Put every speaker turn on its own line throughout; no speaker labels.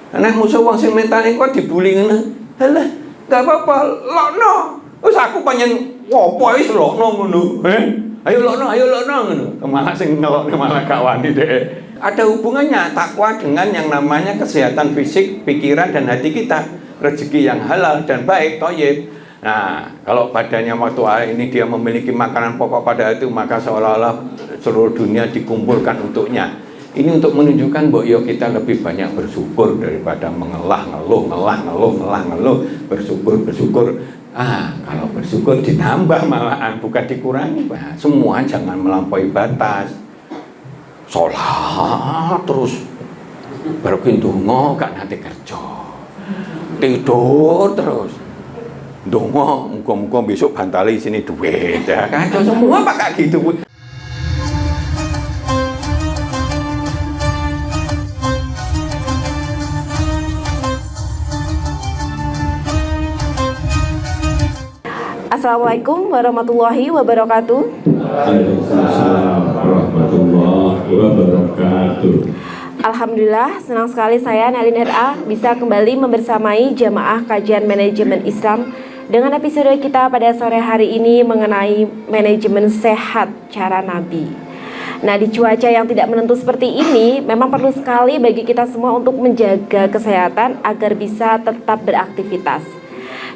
Nek musuh wong sing mentale kok dibuli ngene. Halah, enggak apa-apa, lokno. Wis aku panjen ngopo wis lokno ngono. Ayo lokno ngono. Malah sing ngelokne malah gak wani dhek. Ada hubungannya takwa dengan yang namanya kesehatan fisik, pikiran dan hati kita. Rezeki yang halal dan baik, thayyib. Nah, kalau badannya waktu hari ini dia memiliki makanan pokok pada itu, maka seolah-olah seluruh dunia dikumpulkan untuknya. Ini untuk menunjukkan bahwa ya kita lebih banyak bersyukur daripada ngeluh, bersyukur. Kalau bersyukur ditambah malahan, bukan dikurangi. Nah, semua jangan melampaui batas. Sholat terus baru ndonga gak nanti kerja. Tidur terus. Ndonga muga-muga besok bantale isine duit. Ya kacau semua pakai gitu.
Assalamualaikum warahmatullahi wabarakatuh.
Waalaikumsalam warahmatullahi wabarakatuh.
Alhamdulillah, senang sekali saya Nalin RA bisa kembali membersamai jamaah kajian manajemen Islam dengan episode kita pada sore hari ini mengenai manajemen sehat cara Nabi. Nah, di cuaca yang tidak menentu seperti ini, memang perlu sekali bagi kita semua untuk menjaga kesehatan agar bisa tetap beraktivitas.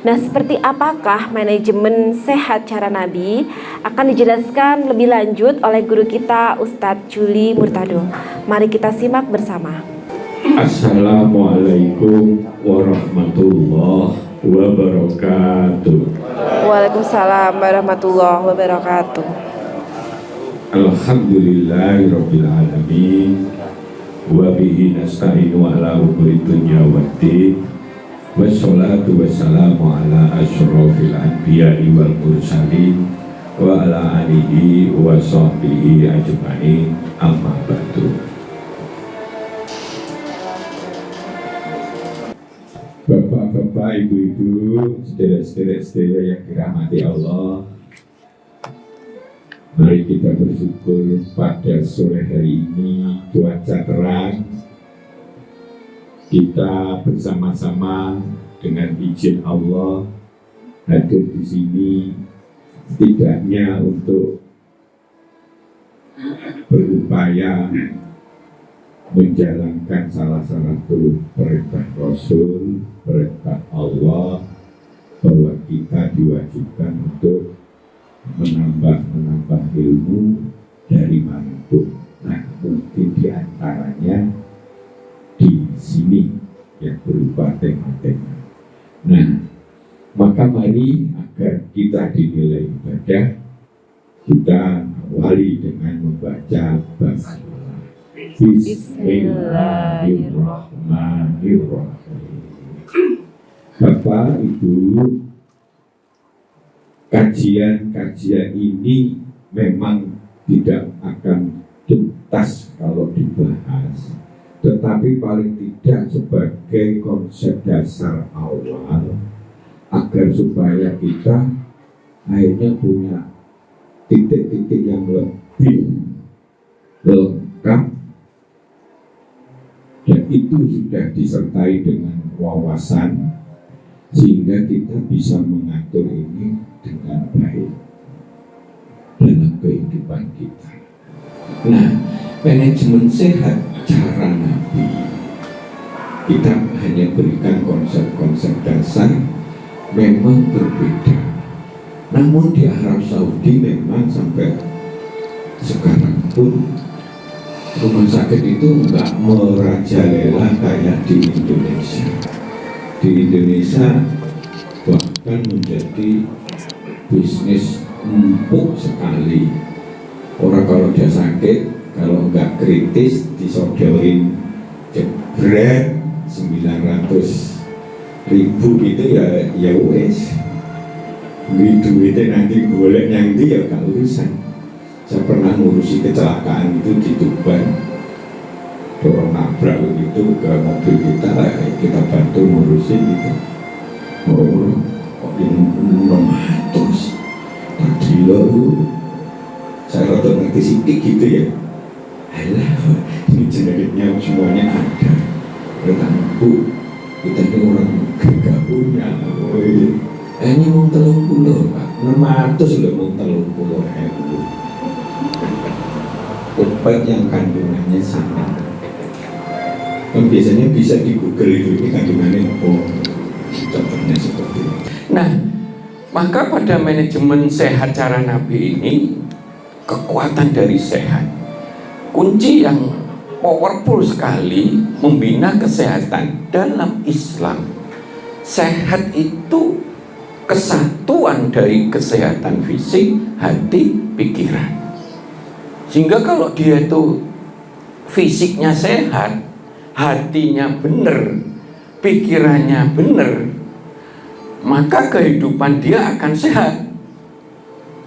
Nah, seperti apakah manajemen sehat cara Nabi akan dijelaskan lebih lanjut oleh guru kita Ustadz Juli Murtado. Mari kita simak bersama.
Assalamualaikum warahmatullahi wabarakatuh.
Waalaikumsalam warahmatullahi wabarakatuh.
Alhamdulillahirabbil alamin. Wa bihi nasta'inu ala umuri dunya waddin. Wassalatu wassalamu ala asyrafil anbiya'i wal mursalin wa ala alihi wa sahbihi ajma'in, amma ba'du. Bapak-bapak, ibu-ibu, saudara-saudara yang dirahmati Allah, mari kita bersyukur pada sore hari ini cuaca terang. Kita bersama-sama dengan izin Allah hadir di sini tidak hanya untuk berupaya menjalankan salah satu perintah Rasul, perintah Allah, bahwa kita diwajibkan untuk menambah ilmu dari manapun. Nah, mungkin di antaranya di sini yang berupa tema-tema. Nah, maka mari agar kita dinilai ibadah, kita awali dengan membaca basmalah. Bismillahirrahmanirrahim. Bapak, Ibu, kajian ini memang tidak akan tuntas kalau dibahas, tetapi paling tidak sebagai konsep dasar awal agar supaya kita akhirnya punya titik-titik yang lebih lengkap, dan itu sudah disertai dengan wawasan sehingga kita bisa mengatur ini dengan baik dalam kehidupan kita. Nah, manajemen sehat cara Nabi, kita hanya berikan konsep-konsep dasar, memang berbeda. Namun di Arab Saudi memang sampai sekarang pun rumah sakit itu nggak merajalela kayak di Indonesia. Di Indonesia bahkan menjadi bisnis empuk sekali. Orang kalau udah sakit, kalau nggak kritis disodorin jebret 900.000 gitu ya wes. Duitnya nanti golek yang itu ya gak urusan. Saya pernah ngurusi kecelakaan itu di Tuban, dorong nabrak begitu ke mobil kita bantu ngurusin gitu. Oh, kok ini 600 tadi loh. Saya rada ngerti sidik gitu ya. Alah, ini jenisnya semuanya ada. bertanya, Bu, kita ini orang gak punya, ini mau 30 Pak, 600 loh mau 30.000 obat yang kandungannya sama. Biasanya bisa di Google itu, ini kandungannya contohnya seperti itu.
Nah, maka pada manajemen sehat cara Nabi ini, kekuatan dari sehat, kunci yang powerful sekali membina kesehatan dalam Islam. Sehat itu kesatuan dari kesehatan fisik, hati, pikiran. Sehingga kalau dia itu fisiknya sehat, hatinya benar, pikirannya benar, maka kehidupan dia akan sehat,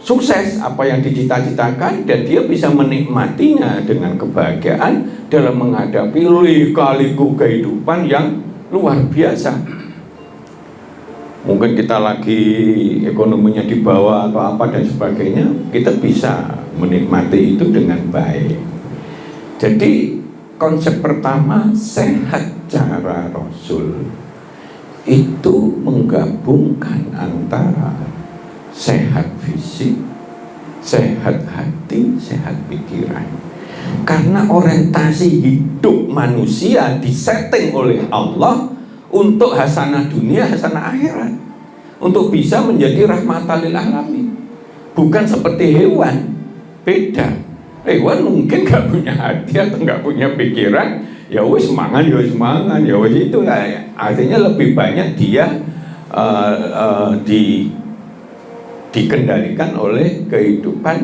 sukses apa yang dicita-citakan, dan dia bisa menikmatinya dengan kebahagiaan dalam menghadapi lika-liku kehidupan yang luar biasa. Mungkin kita lagi ekonominya di bawah atau apa dan sebagainya, kita bisa menikmati itu dengan baik. Jadi konsep pertama, sehat cara Rasul itu menggabungkan antara sehat fisik, sehat hati, sehat pikiran. Karena orientasi hidup manusia disetting oleh Allah untuk hasanah dunia, hasanah akhirat, untuk bisa menjadi rahmatan lil alamin. Bukan seperti hewan, beda. Hewan mungkin gak punya hati atau gak punya pikiran, ya wis mangan, ya wis itu ya. Artinya lebih banyak dia dikendalikan oleh kehidupan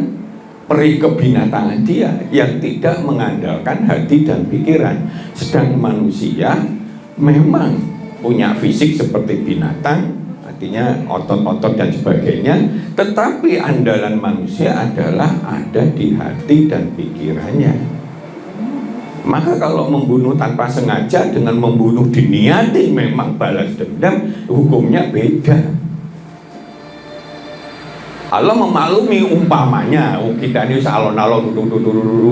peri kebinatangan dia yang tidak mengandalkan hati dan pikiran. Sedang manusia memang punya fisik seperti binatang, artinya otot-otot dan sebagainya, tetapi andalan manusia adalah ada di hati dan pikirannya. Maka kalau membunuh tanpa sengaja dengan membunuh diniati memang balas dendam, hukumnya beda. Allah memaklumi umpamanya, kita ini salon-alon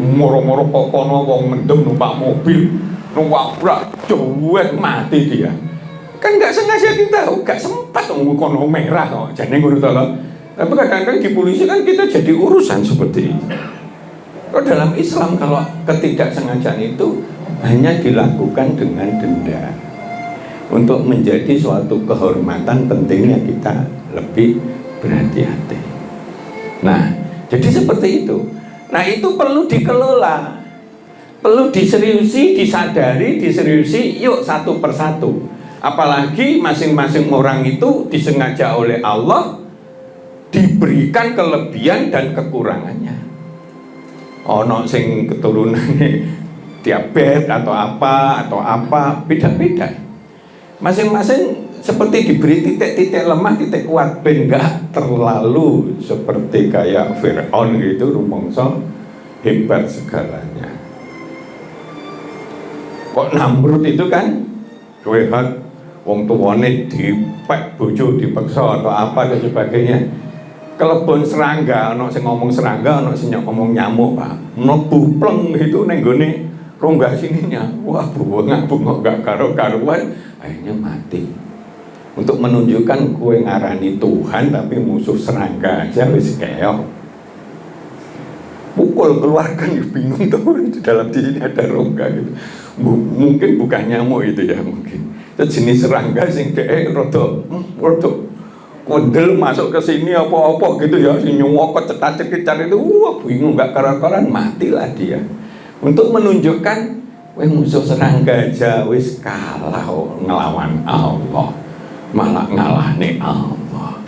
moro-moro kokono wong mendem numpak mobil, numpak cuek mati dia. Kan nggak sengaja kita, nggak sempat kono merah kok, jadi ngono to. Tapi kadang-kadang di polisi kan kita jadi urusan seperti itu. Kalau dalam Islam kalau ketidaksengajaan itu hanya dilakukan dengan denda. Untuk menjadi suatu kehormatan pentingnya kita lebih berhati-hati. Nah, jadi seperti itu. Nah, itu perlu dikelola, perlu diseriusi, disadari, diseriusi, yuk satu persatu. Apalagi masing-masing orang itu disengaja oleh Allah diberikan kelebihan dan kekurangannya. Ono sing keturunannya diabetes atau apa, beda-beda. Masing-masing seperti diberi titik-titik lemah, titik kuat, ben enggak terlalu seperti kayak Fir'aun gitu, rumangsa hebat segalanya. Kok Namrud itu kan hebat, wong tuwane dipek bojo dipeksa atau apa dan sebagainya. Kelebon serangga, ono sing ngomong serangga, ono sing ngomong nyamuk, Pak. Mlebu pleng itu ning gone rongga sininya. Wah, bunga gak karo-karuan, akhirnya mati. Untuk menunjukkan kue ngarani Tuhan tapi musuh serangga aja wis keok. Pukul keluarkan, bingung tuh di dalam di sini ada rongga gitu. Mungkin bukan nyamuk itu ya, mungkin. Itu jenis serangga sing dhek rada kondel masuk ke sini apa-apa gitu ya, sing nyuwok cetak-cekicar itu, wah bingung gak karan-karan, matilah dia. Untuk menunjukkan musuh serangga aja wis kalah ngelawan Allah, malah ngalahne Allah.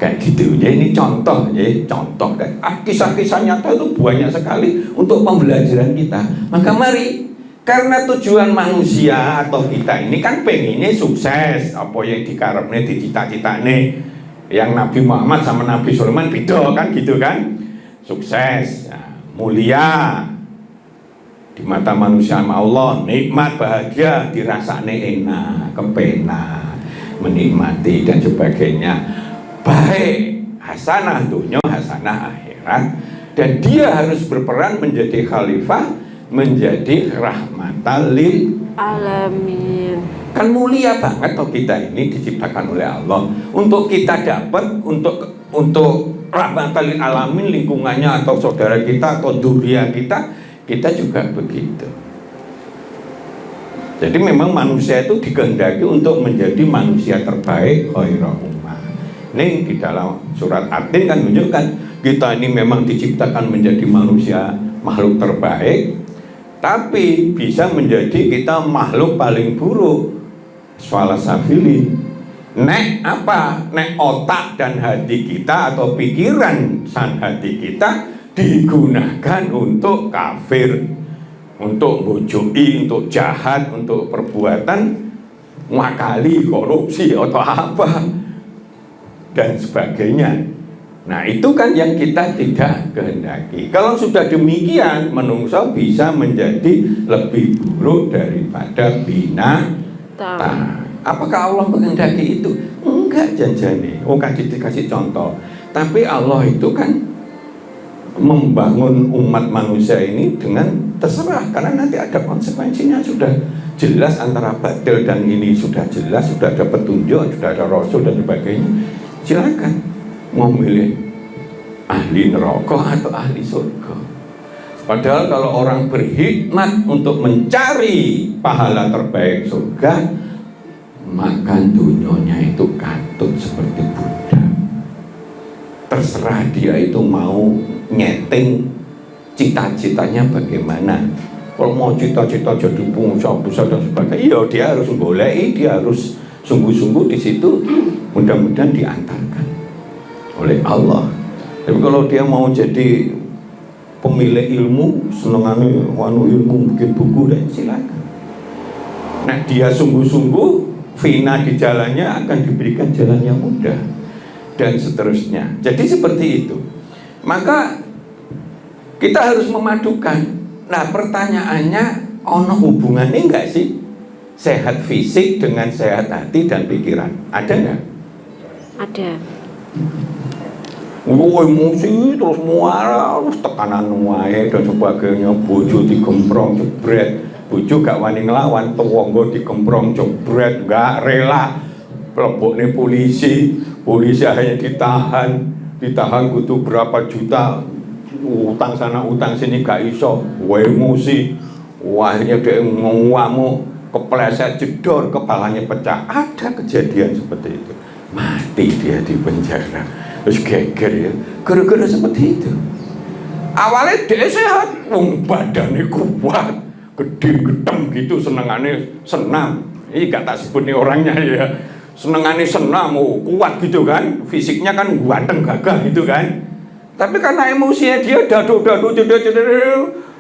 Kayak gitu. Ya ini contoh ya, contoh dan kisah-kisah nyata itu banyak sekali untuk pembelajaran kita. Maka mari, karena tujuan manusia atau kita ini kan pengennya sukses, apa yang dikarepne, dicita-citane. Yang Nabi Muhammad sama Nabi Sulaiman beda kan gitu kan. Sukses, ya, mulia di mata manusia sama Allah, nikmat, bahagia, dirasane enak, kepenak, menikmati dan sebagainya. Baik, hasanah dunia, hasanah akhirat. Dan dia harus berperan menjadi khalifah, menjadi rahmatan lil
Alamin.
Kan mulia banget toh kita ini diciptakan oleh Allah untuk kita dapat untuk rahmatan lil alamin, lingkungannya atau saudara kita atau dunia kita juga begitu. Jadi memang manusia itu dikehendaki untuk menjadi manusia terbaik, khairul ummah. Ini di dalam surat At-Tin kan menunjukkan kita ini memang diciptakan menjadi manusia makhluk terbaik, tapi bisa menjadi kita makhluk paling buruk. Swalasafilin. Nek apa? Nek otak dan hati kita atau pikiran dan hati kita digunakan untuk kafir, untuk bojoi, untuk jahat, untuk perbuatan ngakali, korupsi atau apa dan sebagainya. Nah itu kan yang kita tidak kehendaki. Kalau sudah demikian, menungso bisa menjadi lebih buruk daripada binatang. Apakah Allah menghendaki itu? Enggak janjane. Oh dikasih contoh. Tapi Allah itu kan membangun umat manusia ini dengan terserah, karena nanti ada konsekuensinya, sudah jelas antara batil dan ini sudah jelas, sudah ada petunjuk, sudah ada rasul dan sebagainya. Silakan mau milih ahli neraka atau ahli surga. Padahal kalau orang berhikmat untuk mencari pahala terbaik surga, makan dunyonya itu katut seperti budak. Terserah dia itu mau nyeting cita-citanya bagaimana. Kalau mau cita-cita jadi pengusaha besar dan sebagainya, ya dia harus golek, dia harus sungguh-sungguh di situ, mudah-mudahan diantarkan oleh Allah. Tapi kalau dia mau jadi pemilik ilmu, senengannya ilmu, bikin buku, dan silakan. Nah dia sungguh-sungguh, fina di jalannya akan diberikan jalan yang mudah dan seterusnya. Jadi seperti itu. Maka kita harus memadukan. Nah pertanyaannya, ono hubungannya enggak sih sehat fisik dengan sehat hati dan pikiran? Ada enggak?
Ada.
Emosi terus muara, terus tekanan wae dan sebagainya, bojo digemprong jebret, bojo gak wani nglawan, tewangga digemprong jebret, gak rela, mlebokne polisi akhirnya ditahan kudu berapa juta, utang sana utang sini gak iso, emosi, akhirnya dia ngamuk, kepleset jedor, kepalanya pecah. Ada kejadian seperti itu, mati dia di penjara. Terus geger ya, gara-gara seperti itu. Awalnya dia sehat, badannya kuat, gede-gedem gitu, senengannya senam. Ini gak tak sebut nih orangnya ya. Senengannya senam, kuat gitu kan. Fisiknya kan ganteng gagah gitu kan. Tapi karena emosinya dia dadu-dadu,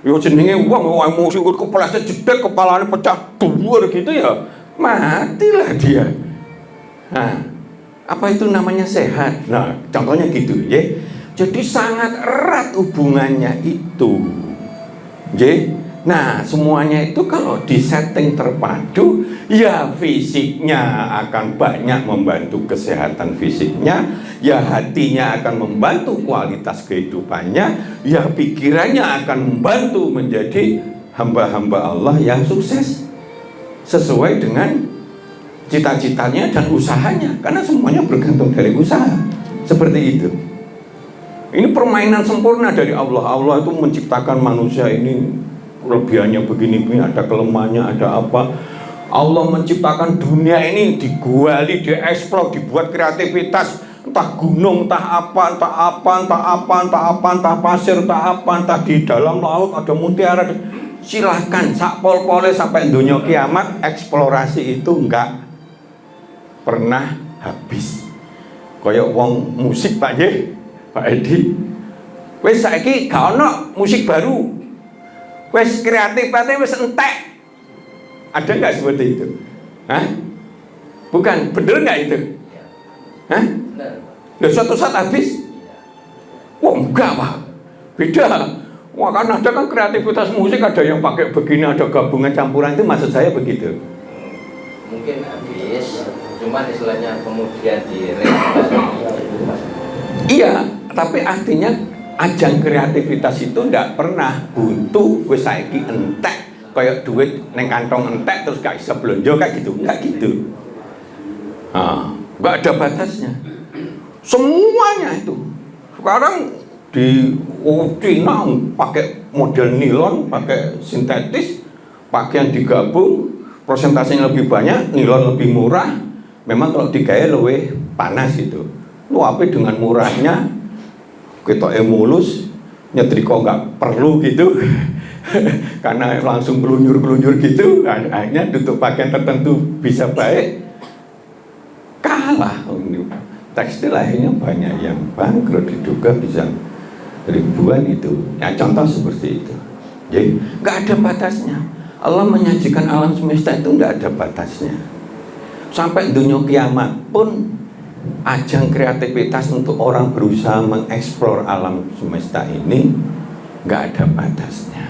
yo jenenge wong emosi kepleset jedek, kepalanya pecah dhuwur gitu ya. Matilah dia. Nah, apa itu namanya sehat? Nah, contohnya gitu ya. Jadi sangat erat hubungannya itu. Ya. Nah, semuanya itu kalau disetting terpadu, ya fisiknya akan banyak membantu kesehatan fisiknya, ya hatinya akan membantu kualitas kehidupannya, ya pikirannya akan membantu menjadi hamba-hamba Allah yang sukses sesuai dengan cita-citanya dan usahanya, karena semuanya bergantung dari usaha. Seperti itu. Ini permainan sempurna dari Allah. Allah itu menciptakan manusia ini kelebihannya begini-begini, ada kelemahannya, ada apa. Allah menciptakan dunia ini digali, dieksplor, dibuat kreativitas, entah gunung, entah apa, entah pasir, entah di dalam laut ada mutiara. Silahkan sak pol-pole sampai dunia kiamat, eksplorasi itu enggak pernah habis. Kayak wong musik Pak Ye, Pak Edi, wes saiki gak ono musik baru, wes kreatifnya wes entek. Ada nggak seperti itu? Hah? Bukan, bener nggak itu? Hah? Loh, suatu saat habis? Wah enggak Pak, beda. Wah kan ada kan kreativitas musik, ada yang pakai begini, ada gabungan campuran, itu maksud saya begitu.
Mungkin habis, cuman istilahnya kemudian direalisasi.
Iya, tapi artinya ajang kreativitas itu tidak pernah buntu, wis saiki entek, kayak duit neng kantong entek terus gak bisa belanja kayak gitu, enggak gitu. Enggak ada batasnya. Semuanya itu. Sekarang di Cina pakai model nilon, pakai sintetis, pakaian digabung, persentasenya lebih banyak, nilon lebih murah. Memang kalau digaya lebih panas itu. Lu apa dengan murahnya kita mulus, nyetrika nggak perlu gitu. Karena langsung kelunyur gitu, akhirnya tutup pakaian tertentu bisa baik, kalah. Tekstil akhirnya banyak yang bangkrut, diduga bisa ribuan itu. Ya contoh seperti itu. Jadi nggak ada batasnya. Allah menyajikan alam semesta itu nggak ada batasnya. Sampai dunia kiamat pun ajang kreativitas untuk orang berusaha mengeksplor alam semesta ini nggak ada batasnya.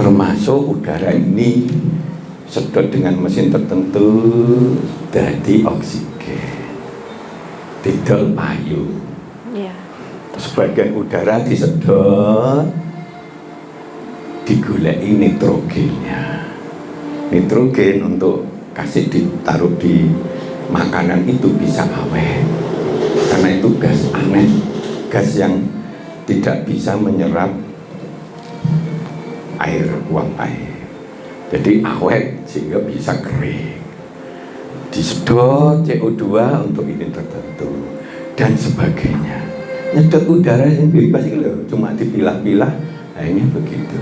Termasuk udara ini sedot dengan mesin tertentu jadi oksigen, tidak payu.
Ya.
Sebagian udara disedot, digoleki nitrogennya. Nitrogen untuk kasih ditaruh di makanan itu bisa awet, karena itu gas aneh, gas yang tidak bisa menyerap air, uap air, jadi awet sehingga bisa kering. Disedot CO2 untuk ini tertentu dan sebagainya. Nyedot udara yang bebas itu loh, cuma dipilah-pilah, akhirnya begitu.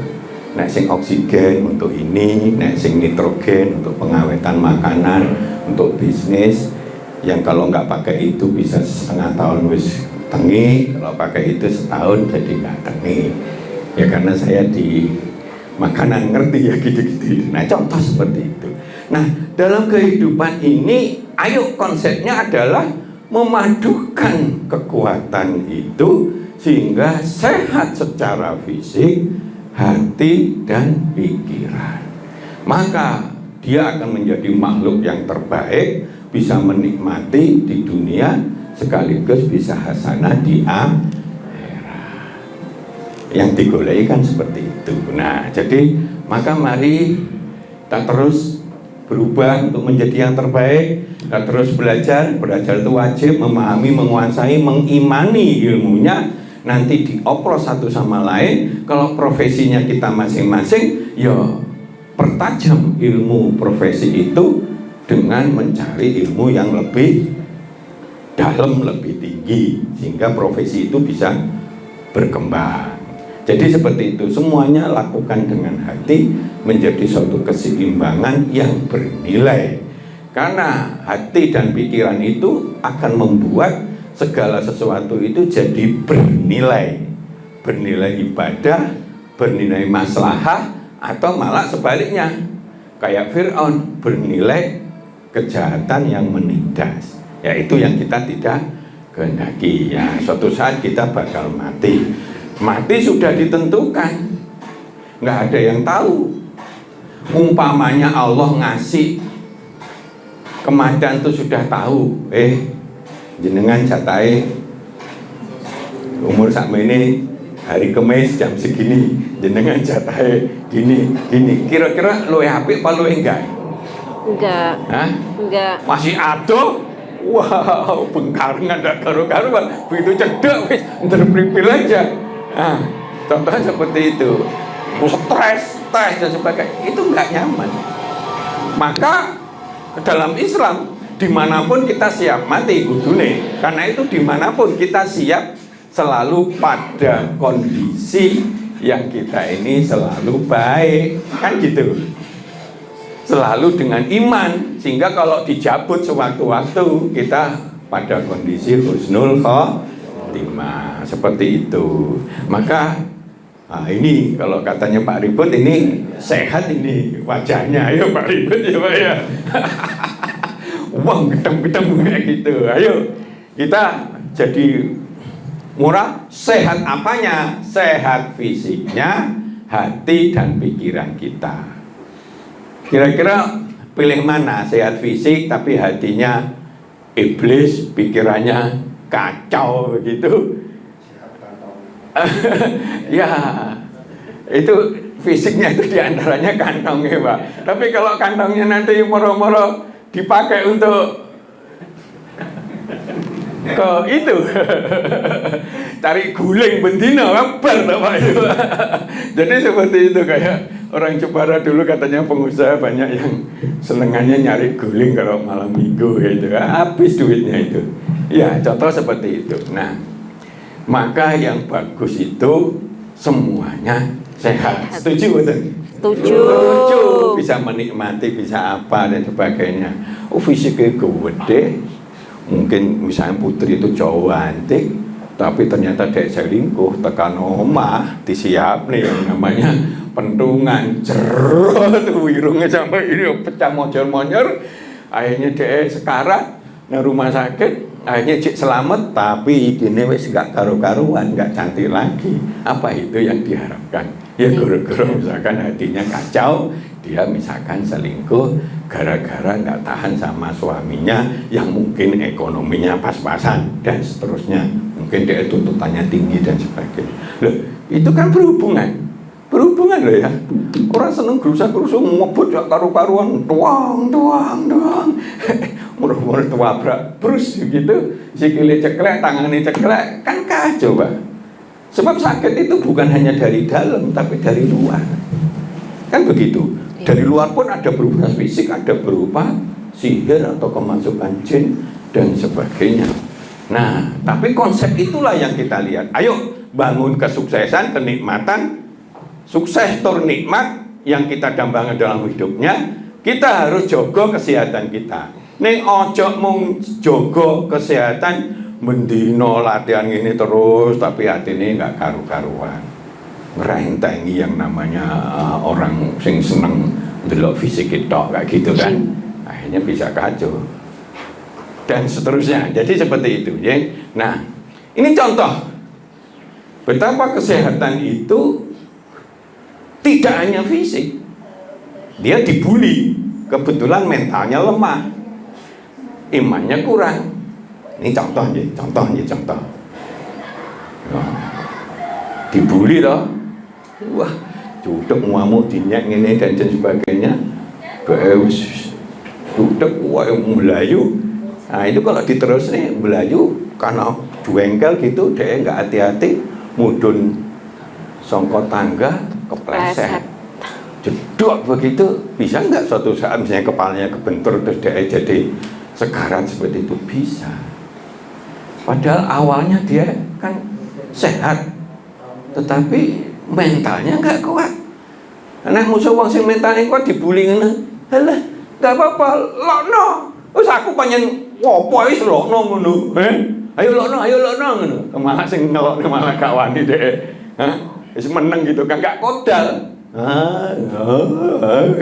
Nek sing oksigen untuk ini, nek sing nitrogen untuk pengawetan makanan, untuk bisnis, yang kalau nggak pakai itu bisa setengah tahun wis tengi, kalau pakai itu setahun jadi nggak tengi. Ya karena saya di makanan ngerti ya gitu-gitu. Nah contoh seperti itu. Nah dalam kehidupan ini, ayo konsepnya adalah memadukan kekuatan itu sehingga sehat secara fisik, hati dan pikiran. Maka dia akan menjadi makhluk yang terbaik, bisa menikmati di dunia sekaligus bisa hasanah di akhirat. Yang digoleki kan seperti itu. Nah, jadi maka mari kita terus berubah untuk menjadi yang terbaik. Kita terus belajar itu wajib, memahami, menguasai, mengimani ilmunya. Nanti dioplos satu sama lain. Kalau profesinya kita masing-masing, ya pertajam ilmu profesi itu dengan mencari ilmu yang lebih dalam, lebih tinggi, sehingga profesi itu bisa berkembang. Jadi seperti itu, semuanya lakukan dengan hati, menjadi suatu keseimbangan yang bernilai. Karena hati dan pikiran itu akan membuat segala sesuatu itu jadi bernilai. Bernilai ibadah, bernilai maslahah, atau malah sebaliknya. Kayak Fir'aun, bernilai kejahatan yang menindas. Ya itu yang kita tidak kehendaki. Ya suatu saat kita bakal mati. Mati sudah ditentukan, nggak ada yang tahu. Umpamanya Allah ngasih kematian itu sudah tahu. Jenengan jatai umur sakmene hari Kamis jam segini, jenengan jatai gini. Kira-kira luwih apik apa luwih enggak?
Enggak.
Hah?
Enggak.
Masih aduh. Wow, bengkarengan ndak karu-karuan. Begitu cedek wis nderpripil aja. Nah, contohnya seperti itu. Stres dan sebagainya, itu nggak nyaman. Maka dalam Islam, dimanapun kita siap mati kudune. Karena itu dimanapun kita siap selalu pada kondisi yang kita ini selalu baik, kan gitu. Selalu dengan iman, sehingga kalau dijabut sewaktu-waktu kita pada kondisi husnul khotimah, seperti itu. Maka ini kalau katanya Pak Ribut ini sehat ini wajahnya. Ayo Pak Ribut ya Pak ya. Uang gedem-gedem kayak gitu. Ayo kita jadi murah. Sehat apanya? Sehat fisiknya, hati dan pikiran kita. Kira-kira pilih mana? Sehat fisik tapi hatinya iblis, pikirannya kacau begitu. Ya, itu fisiknya itu diantaranya kantongnya, Pak. Tapi kalau kantongnya nanti moro-moro dipakai untuk ke itu cari guling bendina kabar Pak itu. Jadi seperti itu, kayak orang Jepara dulu katanya pengusaha banyak yang senengannya nyari guling kalau malam minggu gitu, habis duitnya itu. Ya, contoh seperti itu. Nah, maka yang bagus itu semuanya sehat. Setuju betul?
Setuju.
Bisa menikmati, bisa apa dan sebagainya. Oh, fisiknya gede. Mungkin misalnya putri itu cowok antik, tapi ternyata dia selingkuh, tekan omah, disiap nih yang namanya pentungan, cerot, wirungnya sampai ini pecah monyor-monyor, akhirnya dia sekarat, nah rumah sakit, akhirnya cik selamat, tapi ini wis gak karu-karuan, gak cantik lagi. Apa itu yang diharapkan? Ya gara-gara misalkan hatinya kacau, dia misalkan selingkuh gara-gara nggak tahan sama suaminya yang mungkin ekonominya pas-pasan dan seterusnya, mungkin dia tuntutannya tinggi dan sebagainya. Loh, itu kan berhubungan loh ya. Orang seneng gerusa-gerusa ngebut gak karu-karuan, tuang murah-murah tuabrak terus gitu, sikile ceklek, tangannya ceklek, kan kacau, Pak. Sebab sakit itu bukan hanya dari dalam, tapi dari luar. Kan begitu. Dari luar pun ada berupa fisik, ada berupa sihir atau kemasukan jin dan sebagainya. Nah, tapi konsep itulah yang kita lihat. Ayo bangun kesuksesan, kenikmatan, sukses tur nikmat yang kita dambangi dalam hidupnya. Kita harus jaga kesehatan kita. Ning ojo mung jaga kesehatan mendino latihan ini terus tapi hatinya nggak karu-karuan, ngerentengi yang namanya orang sing seneng delok fisik kita kayak gitu kan, akhirnya bisa kacau dan seterusnya. Jadi seperti itu ya. Nah, ini contoh betapa kesehatan itu tidak hanya fisik, dia dibully, kebetulan mentalnya lemah, imannya kurang. Ini contoh. Nah, dibully loh, wah, duduk ngamuk, dinyak ini dan sebagainya, duduk, wah, melayu. Nah itu kalau diterus nih melayu karena jengkel gitu, dia nggak hati-hati, mudun songkot tangga, kepleset, jedok begitu. Bisa nggak suatu saat misalnya kepalanya kebentur terus dia jadi sekarat seperti itu? Bisa. Padahal awalnya dia kan sehat, tetapi mentalnya nggak kuat. Karena musuh wong sing mentalnya kuat dibully ngene, halah, nggak apa-apa, lokno. Terus aku panjen wopo wis lokno ngono, ayo lokno ngono. Malah sing ngelokne malah gak wani dhek, wis meneng gitu kan, gak kodal.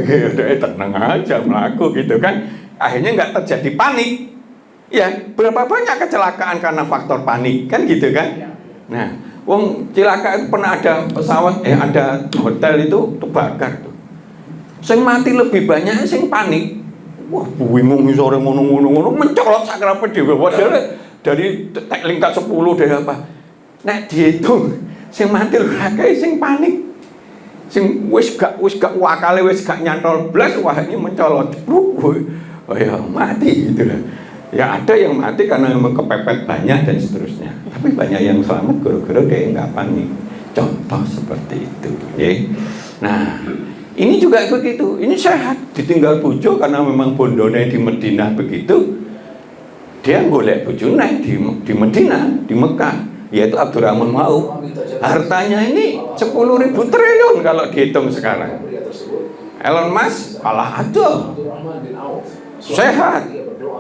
Dhek tenang aja mlaku gitu kan. Akhirnya nggak terjadi panik. Ya, berapa banyak kecelakaan karena faktor panik, kan gitu kan? Nah, wong celaka itu pernah ada pesawat, ada hotel itu terbakar tuh. Sing mati lebih banyak sing panik. Wah, bingung sore ngono-ngono mencolot sakrape dhewe. Padahal dari tingkat 10 deh apa. Nek dihitung sing mati lho akeh sing panik. Sing wis gak wakale wis gak nyantol blas wah ini mencolot. Oh ya mati gitu lah. Ya ada yang mati karena memang kepepet banyak dan seterusnya. Tapi banyak yang selamat gara-gara dia nggak panik. Contoh seperti itu. Ya. Nah, ini juga begitu. Ini sehat. Ditinggal bojo karena memang bondone di Madinah begitu. Dia golek bojone di Madinah, di Mekah, yaitu Abdurrahman Auf. Hartanya ini 10.000 triliun kalau dihitung sekarang. Elon Musk kalah ada. Sehat.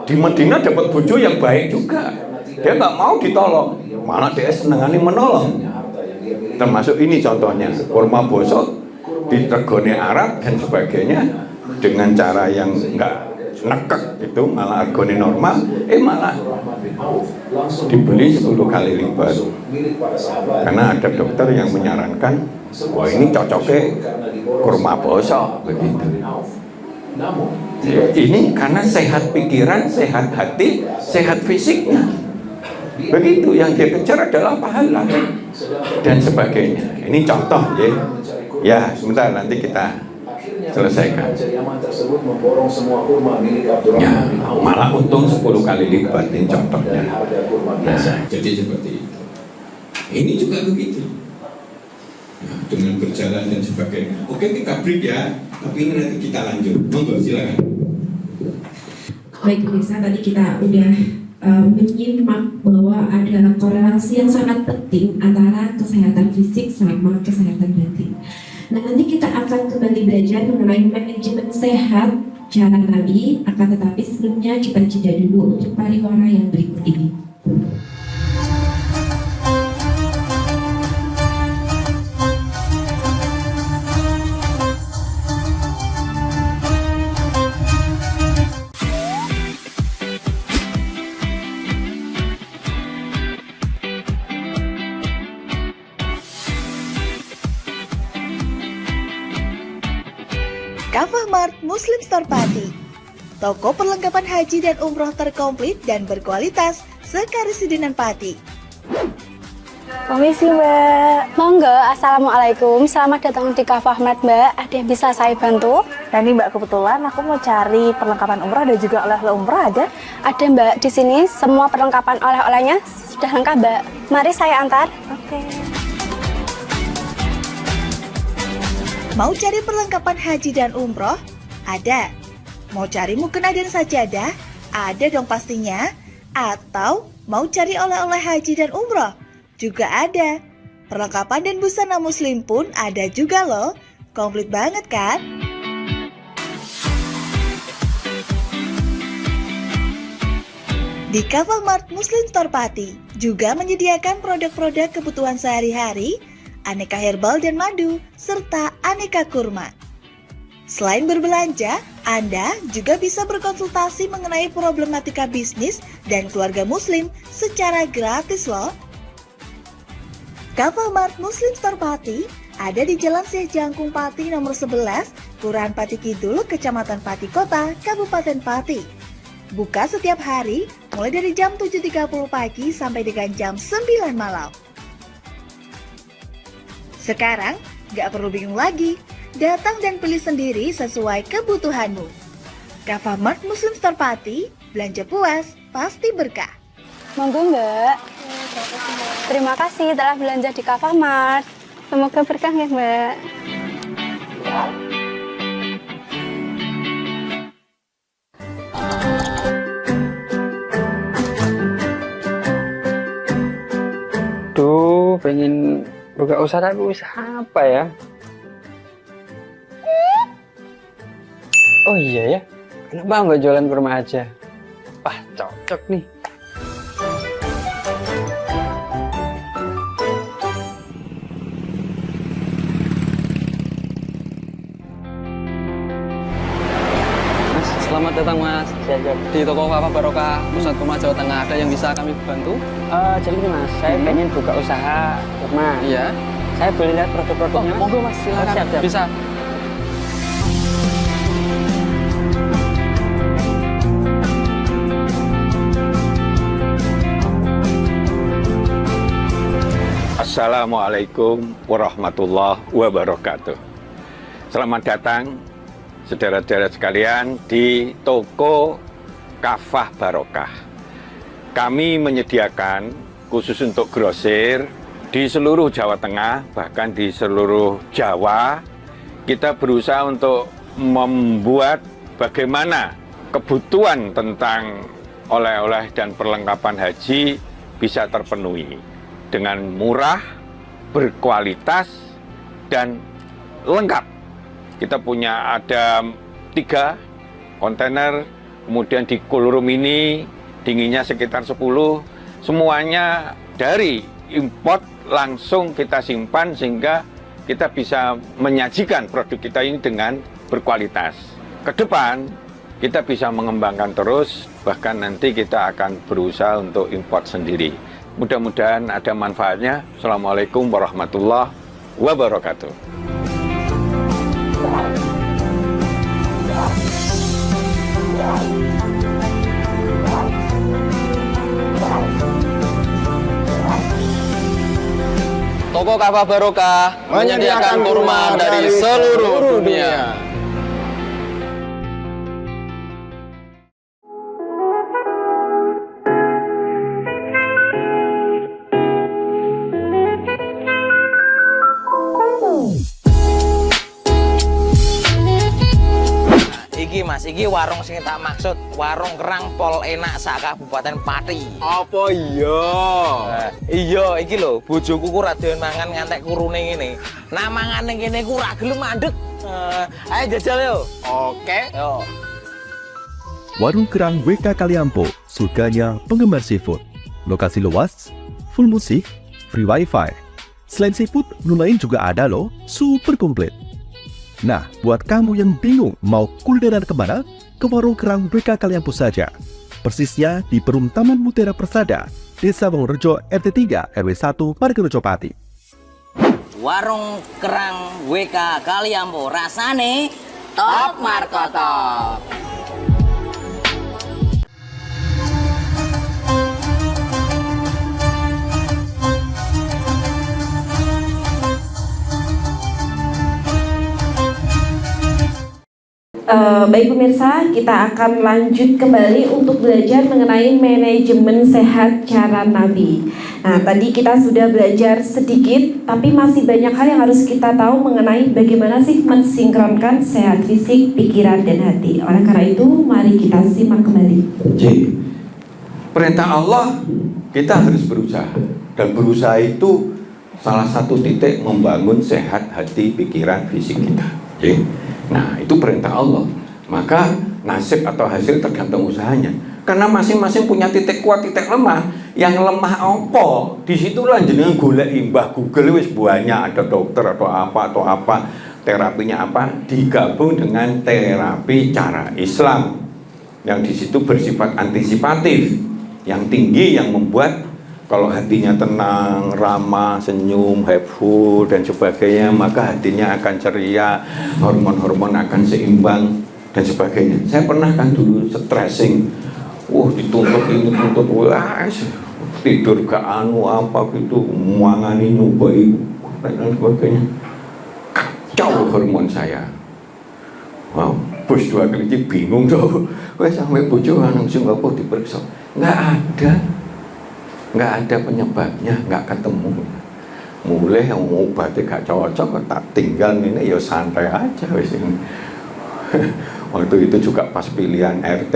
Di Madinah dapat bojo yang baik juga. Dia nggak mau ditolong, malah dia senengane menolong. Termasuk ini contohnya, kurma bosok di regone Arab dan sebagainya dengan cara yang nggak nekek itu malah regone normal, malah dibeli 10 kali lipat. Karena ada dokter yang menyarankan, wah ini cocoknya kurma bosok begitu. Ya, ini karena sehat pikiran, sehat hati, sehat fisiknya. Begitu yang dia kejar adalah pahala dan sebagainya. Ini contoh ya, Ya, sebentar nanti kita selesaikan. Ya, malah untung 10 kali lipat ini contohnya. Nah,
Jadi seperti itu. Ini juga begitu. Nah, dengan berjalan dan sebagainya. Oke, kita break ya. Tapi ini nanti kita lanjut. Monggo silakan.
Baik pemirsa, tadi kita udah menyimak bahwa ada korelasi yang sangat penting antara kesehatan fisik sama kesehatan batin. Nah, nanti kita akan kembali belajar mengenai manajemen sehat cara tadi, akan tetapi sebelumnya kita jeda dulu untuk pariwara yang berikut ini.
Kafah Mart Muslim Store Pati, toko perlengkapan haji dan umroh terkomplit dan berkualitas sekarisidenan Pati.
Permisi Mbak. Monggo, Assalamualaikum. Selamat datang di Kafah Mart Mbak. Ada yang bisa saya bantu?
Nah ini Mbak, kebetulan aku mau cari perlengkapan umrah dan juga oleh-oleh umrah ada?
Ada Mbak, di sini semua perlengkapan oleh-olehnya sudah lengkap Mbak. Mari saya antar.
Oke.
Mau cari perlengkapan haji dan umroh? Ada. Mau cari mukena dan sajadah? Ada dong pastinya. Atau mau cari oleh-oleh haji dan umroh? Juga ada. Perlengkapan dan busana muslim pun ada juga loh. Komplit banget kan? Di Kafah Mart Muslim Store Pati juga menyediakan produk-produk kebutuhan sehari-hari, aneka herbal dan madu, serta aneka kurma. Selain berbelanja, Anda juga bisa berkonsultasi mengenai problematika bisnis dan keluarga muslim secara gratis loh. Kafah Mart Muslim Store Pati ada di Jalan Syekh Jangkung Pati nomor 11, Kelurahan Pati Kidul, Kecamatan Pati Kota, Kabupaten Pati. Buka setiap hari mulai dari jam 7.30 pagi sampai dengan jam 9 malam. Sekarang, gak perlu bingung lagi. Datang dan pilih sendiri sesuai kebutuhanmu. Kafah Mart Muslim Store Pati, belanja puas, pasti berkah.
Monggo Mbak. Terima kasih telah belanja di Kafah Mart. Semoga berkah ya Mbak.
Duh, pengen buka usaha tapi usaha apa ya? Oh iya ya, kenapa nggak jualan kurma aja? Wah, cocok nih. Mas, selamat datang Mas. Di toko Kafah Barokah Pusat Kurma Jawa Tengah, ada yang bisa kami bantu?
Jadi ini Mas, saya pengen buka usaha kurma.
Iya.
Saya boleh lihat produk-produknya?
Oh, monggo Mas, silakan.
Siap.
Bisa.
Assalamualaikum warahmatullahi wabarakatuh. Selamat datang saudara-saudara sekalian di toko Kafah Barokah. Kami menyediakan khusus untuk grosir di seluruh Jawa Tengah, bahkan di seluruh Jawa. Kita berusaha untuk membuat bagaimana kebutuhan tentang oleh-oleh dan perlengkapan haji bisa terpenuhi dengan murah, berkualitas, dan lengkap. Kita punya ada 3 kontainer, kemudian di cool room ini dinginnya sekitar 10, semuanya dari import langsung kita simpan sehingga kita bisa menyajikan produk kita ini dengan berkualitas. Ke depan kita bisa mengembangkan terus, bahkan nanti kita akan berusaha untuk import sendiri. Mudah-mudahan ada manfaatnya. Assalamualaikum warahmatullahi wabarakatuh.
Toko Toko Kafah Barokah menyediakan kurma dari seluruh dunia.
Iki Mas, iki warung sing tak maksud, warung kerang pol enak sak Kabupaten Pati.
Apa iya?
Iya, iki lho, bojoku ku ra doyan mangan ngantek kurune ngene. Nah mangane kene ku ra gelem mandeg. Ayo jajal yo.
Oke.
Yo.
Warung Kerang WK Kaliampo, surganya penggemar seafood. Lokasi luas, full musik, free wifi. Selain seafood, menu lain juga ada loh, super komplit. Nah, buat kamu yang bingung mau kulineran kemana, ke Warung Kerang WK Kaliampo saja. Persisnya di Perum Taman Mutiara Persada, Desa Wongorejo RT 3 RW 1 Margorejo Pati.
Warung Kerang WK Kaliampo, rasane top markotop.
Baik pemirsa, kita akan lanjut kembali untuk belajar mengenai manajemen sehat cara Nabi. Nah, tadi kita sudah belajar sedikit, tapi masih banyak hal yang harus kita tahu mengenai bagaimana sih mensinkronkan sehat fisik, pikiran, dan hati. Oleh karena itu, mari kita simak kembali.
Jadi, perintah Allah kita harus berusaha, dan berusaha itu salah satu titik membangun sehat hati, pikiran, fisik kita. Jadi, nah itu perintah Allah. Maka nasib atau hasil tergantung usahanya. Karena masing-masing punya titik kuat, titik lemah. Yang lemah apa? Disitulah jenengan golek imbah Google wis banyak, ada dokter atau apa terapinya apa, digabung dengan terapi cara Islam yang disitu bersifat antisipatif, yang tinggi, yang membuat kalau hatinya tenang, ramah, senyum, helpful dan sebagainya, maka hatinya akan ceria, hormon-hormon akan seimbang dan sebagainya. Saya pernah kan dulu stressing, dituntut ini, tuntut, tidur gak apa gitu, muangani nyobai dan sebagainya. Kacau hormon saya. Wow, bos 2 kali bingung dong. Sampai bojo langsung apa diperiksa. Nggak ada penyebabnya, nggak ketemu. Mulai yang obatnya gak cocok, tak tinggal ini ya santai aja wis. Waktu itu juga pas pilihan RT,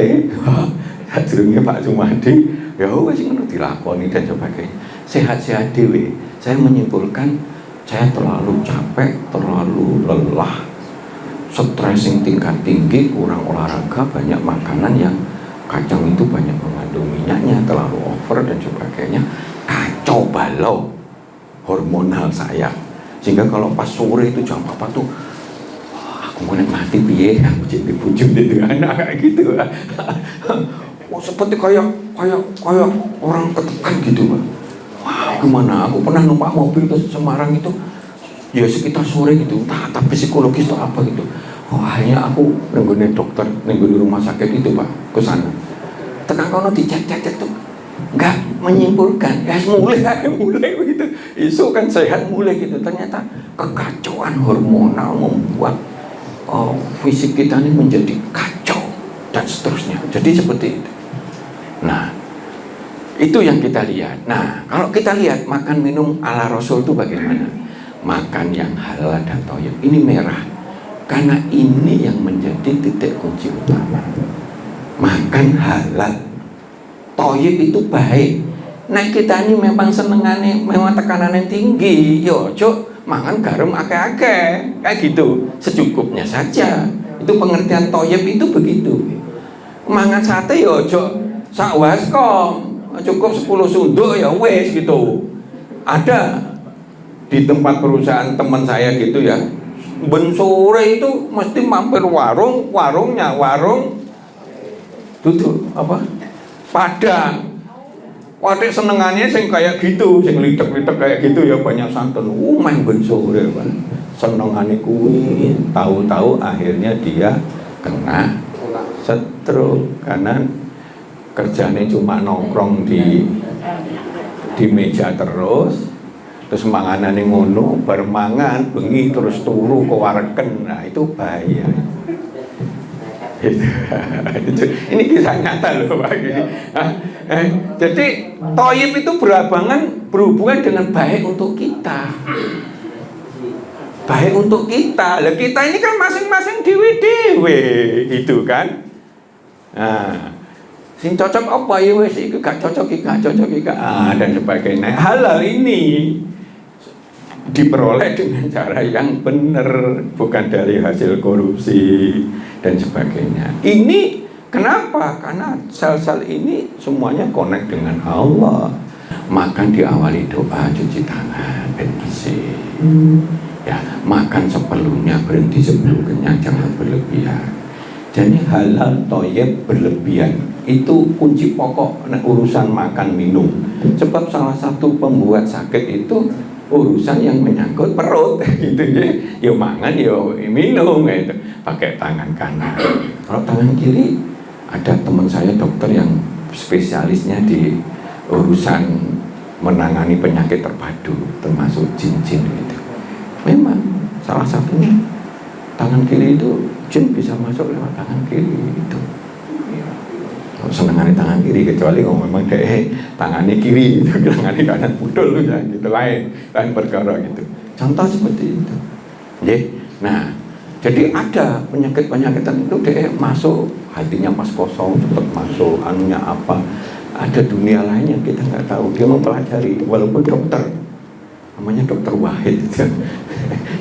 hasilnya Pak Sumadi, ya wis ngono dilakoni dan sebagainya. Sehat-sehat dewe. Saya menyimpulkan saya terlalu capek, terlalu lelah, stressing tingkat tinggi, kurang olahraga, banyak makanan yang kacang itu banyak mengandung minyaknya, terlalu over dan sebagainya, kacau balau hormonal saya. Sehingga kalau pas sore itu jam apa tuh, aku mau mati piye, aku jadi bujum di anak kayak gitu. Seperti kayak orang ketekan gitu. Wah, gimana? Aku pernah numpak mobil ke Semarang itu, ya sekitar sore gitu, tapi psikologis atau apa gitu. Akhirnya aku nenggone dokter, nenggone rumah sakit itu Pak, ke sana. Tekan kono dicek-cek tuh, nggak menyimpulkan. Ya mulai gitu. Isu kan sehat mulai gitu. Ternyata kekacauan hormonal membuat fisik kita ini menjadi kacau dan seterusnya. Jadi seperti itu. Nah, itu yang kita lihat. Nah, kalau kita lihat makan minum ala Rasul itu bagaimana? Makan yang halal dan thayyib. Ini merah. Karena ini yang menjadi titik kunci utama. Makan halal, thayyib itu baik. Nah kita ini memang senengane, memang tekanannya tinggi. Yo cuk, mangan garam akeh-akeh, kayak gitu. Secukupnya saja. Itu pengertian thayyib itu begitu. Mangan sate yo cuk, sak waskom, cukup 10 sunduk ya wes gitu. Ada di tempat perusahaan teman saya gitu ya. Ben sore itu mesti mampir warungnya duduk apa Padang. Wadik senengannya sing kayak gitu, sing litek-litek kayak gitu ya, banyak santan. Main ben sore kan. Senengane kuwi, tahu-tahu akhirnya dia kena stroke karena kerjanya cuma nongkrong di meja terus. terus manganane ngono, bar mangan bengi terus turu kewareken. Nah, itu bahaya. Ini kisah nyata loh Pak. Jadi toyib itu berhubungan dengan baik untuk kita. Baik untuk kita. Lah kita ini kan masing-masing dewe-dewe gitu kan. Nah, sing cocok apa ya wis iku gak cocok iki, dan sebagainya. Halal ini diperoleh dengan cara yang benar, bukan dari hasil korupsi dan sebagainya. Ini kenapa? Karena sel-sel ini semuanya connect dengan Allah. Makan diawali doa, cuci tangan, bersih. Ya, makan seperlunya, berhenti sebelum kenyang, jangan berlebihan. Jadi halal toyib berlebihan itu kunci pokok urusan makan minum. Sebab salah satu pembuat sakit itu urusan yang menyangkut perut gitu ya. Yo mangan yo minum gitu. Pakai tangan kanan. Kalau tangan kiri ada teman saya dokter yang spesialisnya di urusan menangani penyakit terpadu termasuk jin-jin gitu. Memang salah satunya tangan kiri itu jin bisa masuk lewat tangan kiri itu. Senengane tangan kiri, kecuali kalau memang deh tangannya kiri itu tangannya kanan pudul ya gitu, lain perkara gitu. Contoh seperti itu. Nah, jadi ada penyakit tertentu deh masuk, hatinya pas kosong cepat masuk, anunya apa, ada dunia lain yang kita nggak tahu. Dia mempelajari, walaupun dokter, namanya dokter Wahid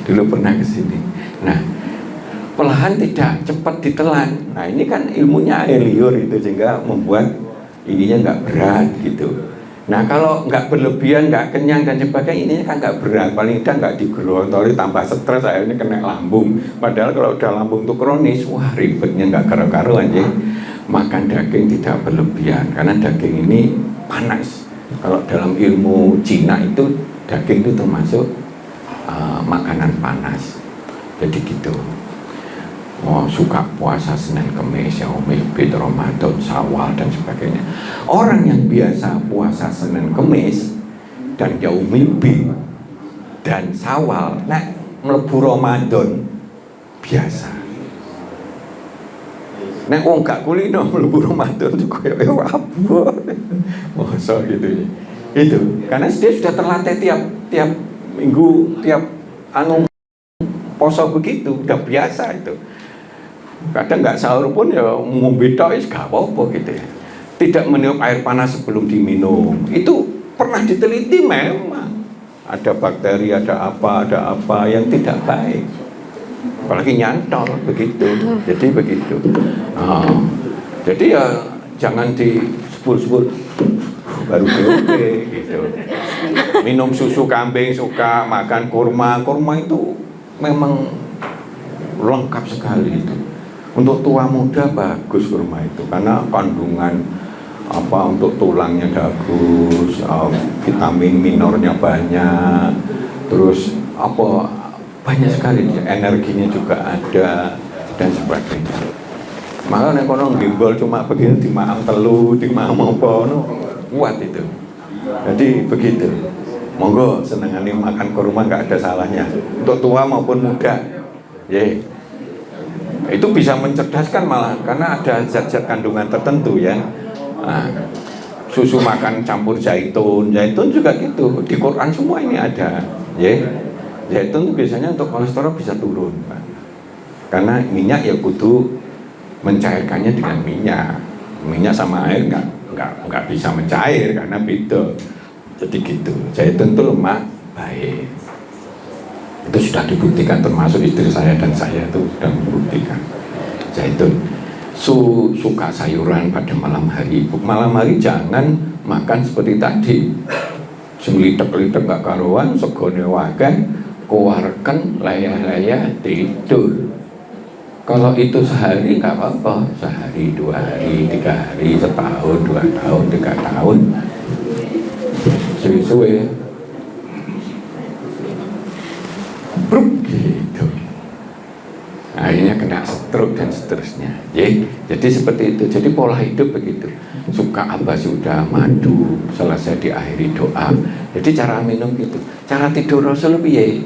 dulu pernah kesini. Nah, pelahan tidak cepat ditelan. Nah, ini kan ilmunya air liur itu, sehingga membuat ininya nggak berat gitu. Nah, kalau nggak berlebihan, nggak kenyang dan sebagainya, ininya kan nggak berat. Paling tidak nggak digerontoli, tambah stres, akhirnya kena lambung. Padahal kalau udah lambung itu kronis, wah ribetnya nggak karu-karuan ya. Makan daging tidak berlebihan, karena daging ini panas. Kalau dalam ilmu Cina itu daging itu termasuk makanan panas. Jadi gitu. Oh, suka puasa Senin Kemis, Yaumil Bid, Ramadan, Syawal dan sebagainya. Orang yang biasa puasa Senin Kemis dan Yaumil Bid dan Syawal, nek mlebu Ramadan biasa. Nek wong gak kulino mlebu Ramadan juga ya apa. Masa gitu ya. Itu karena dia sudah terlatih tiap minggu, tiap poso begitu, udah biasa itu. Kadang nggak sahur pun ya ngombe tok wis gak apa-apa gitu ya. Tidak meniup air panas sebelum diminum. Itu pernah diteliti memang. Ada bakteri, ada apa yang tidak baik. Apalagi nyantol begitu. Jadi begitu. Jadi ya jangan di sepul-sepul baru oke gitu. Minum susu kambing suka, makan kurma itu memang lengkap sekali itu. Untuk tua muda bagus kurma itu karena kandungan untuk tulangnya bagus, vitamin minornya banyak, terus banyak sekali, energinya juga ada dan sebagainya. Maka nek kono gimbal cuma begini dimaam telu, dimaam apa kuat itu. Jadi begitu. Monggo senengane makan kurma nggak ada salahnya untuk tua maupun muda. Itu bisa mencerdaskan malah karena ada zat-zat kandungan tertentu ya. Susu makan campur zaitun juga gitu. Di Quran semua ini ada. Zaitun itu biasanya untuk kolesterol bisa turun, Pak. Karena minyak ya kudu mencairkannya dengan minyak. Minyak sama air nggak bisa mencair karena beda. Jadi gitu. Zaitun itu lemak baik. Itu sudah dibuktikan, termasuk istri saya dan saya itu sudah membuktikan. Zaitun suka sayuran pada malam hari. Malam hari jangan makan seperti tadi. Sing litek-litek gak karuan, segone wakeh, keluarkan layah-layah tidur. Kalau itu sehari nggak apa-apa, sehari, 2 hari, 3 hari, setahun, 2 tahun, 3 tahun, suwe-suwe. Gitu. Akhirnya kena stroke dan seterusnya. Jadi seperti itu. Jadi pola hidup begitu. Suka apa sudah madu, selesai diakhiri doa. Jadi cara minum gitu. Cara tidur Rasul piye?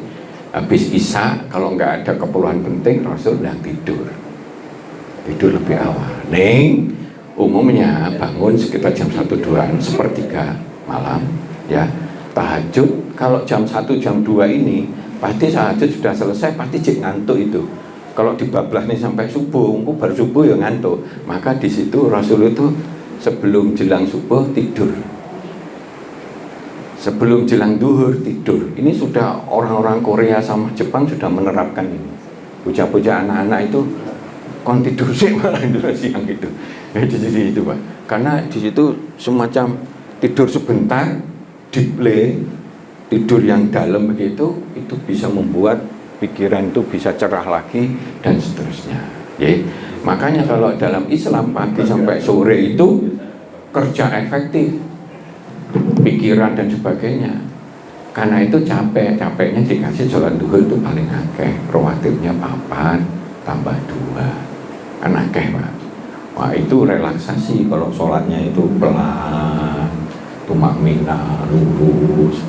Habis Isya kalau nggak ada keperluan penting Rasul udah tidur lebih awal. Neng umumnya bangun sekitar jam 1-2 sepertiga malam ya. Tahajud kalau jam 1 jam 2 ini pasti tahajud sudah selesai, pasti cek ngantuk itu. Kalau dibablas nih sampai subuh, baru subuh ya ngantuk. Maka di situ Rasul itu sebelum jelang subuh tidur, sebelum jelang duhur tidur. Ini sudah orang-orang Korea sama Jepang sudah menerapkan ini. Bocah-bocah anak-anak itu kon tidur sih malah siang gitu. Jadi itu Pak. Karena di situ semacam tidur sebentar, deep play, tidur yang dalam begitu, itu bisa membuat pikiran itu bisa cerah lagi dan seterusnya. Ya. Makanya kalau dalam Islam pagi sampai sore itu kerja efektif, pikiran dan sebagainya. Karena itu capeknya dikasih sholat duhur itu paling akeh, rawatibnya 4 tambah 2 kan akeh Pak. Wah itu relaksasi kalau sholatnya itu pelan, tumaknina, lurus,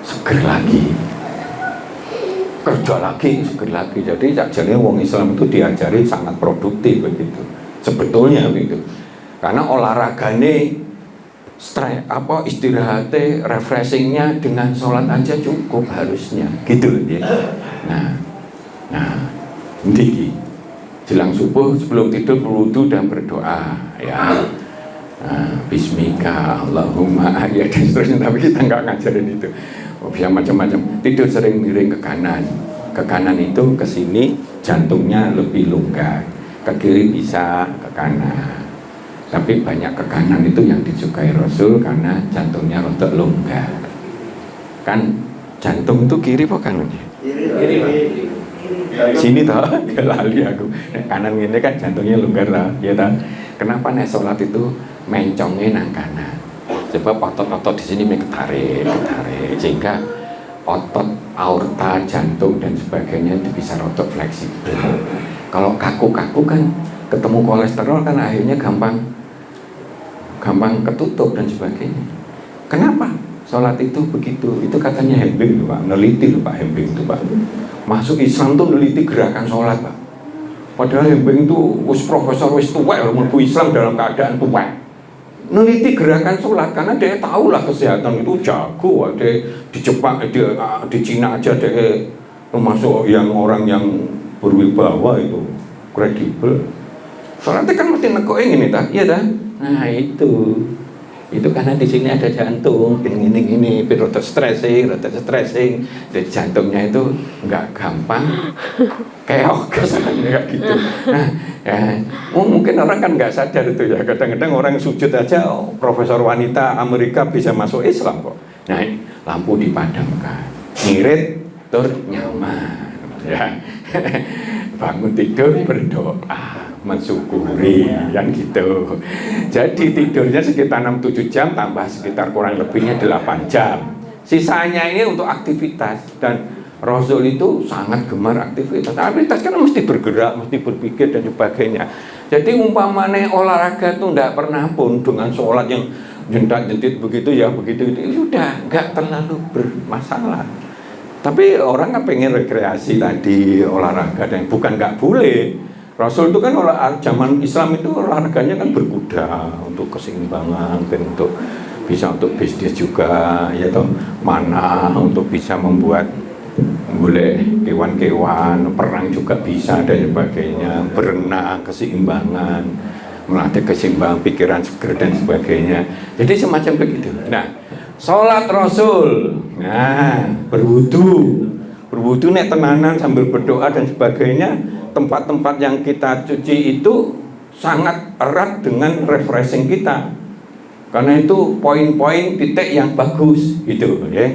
seger lagi, kerja lagi, seger lagi. Jadi jadi wong Islam itu diajari sangat produktif begitu. Sebetulnya begitu. Karena olahragane istirahatnya, refreshingnya dengan sholat aja cukup harusnya gitu ya. Nah ini jelang subuh sebelum tidur berwudu dan berdoa ya. Bismika Allahumma ya dan seterusnya, tapi kita nggak ngajarin itu. Bisa macam-macam. Tidur sering miring ke kanan itu ke sini jantungnya lebih longgar, ke kiri bisa ke kanan. Tapi banyak ke kanan itu yang disukai Rasul karena jantungnya rotok longgar. Kan jantung itu kiri apa kanannya? Kiri. Sini toh, lali aku. Kanan ini kan jantungnya longgar lah, ya toh. Kenapa nek sholat itu mencongnya nang kanan? Sebab otot-otot di sini ketarik, sehingga otot aorta, jantung dan sebagainya itu bisa rotok fleksibel. Kalau kaku-kaku kan ketemu kolesterol kan akhirnya gampang ketutup dan sebagainya. Kenapa sholat itu begitu? Itu katanya Hembing loh Pak, neliti loh Pak Hembing itu Pak. Masuk Islam tuh neliti gerakan sholat Pak. Padahal Hembing itu profesor tua, mlebu Islam dalam keadaan tua. Neliti gerakan sholat karena dia tahu lah kesehatan itu jago. Dia di Jepang, di Cina aja dia termasuk yang orang yang berwibawa itu kredibel. Sholatnya kan mesti nekoin ini tak, iya tak? Nah itu karena di sini ada jantung, ini, rada stressing, jadi jantungnya itu nggak gampang keok kayak gitu. Nah, ya, mungkin orang kan nggak sadar itu ya. Kadang-kadang orang sujud aja, profesor wanita Amerika bisa masuk Islam kok. Nah, lampu dipadamkan, ngirit, tur nyaman, ya. Bangun tidur berdoa, mensyukuri yang gitu. Jadi tidurnya sekitar 6-7 jam tambah sekitar kurang lebihnya 8 jam. Sisanya ini untuk aktivitas, dan Rasul itu sangat gemar aktivitas. Aktivitas kan mesti bergerak, mesti berpikir dan sebagainya. Jadi umpamanya olahraga itu tidak pernah pun dengan sholat yang jentat-jentit begitu ya begitu itu sudah nggak terlalu bermasalah. Tapi orang kan pengen rekreasi tadi, olahraga, dan bukan nggak boleh. Rasul itu kan zaman Islam itu olahraganya kan berkuda untuk keseimbangan, dan untuk bisa untuk bisnis juga, ya toh, mana untuk bisa membuat boleh kewan-kewan, perang juga bisa dan sebagainya, berenang, keseimbangan, melatih keseimbangan pikiran seger dan sebagainya. Jadi semacam begitu. Nah, sholat Rasul, nah berwudu nek tenanan sambil berdoa dan sebagainya. Tempat-tempat yang kita cuci itu sangat erat dengan refreshing kita, karena itu poin-poin titik yang bagus gitu ya.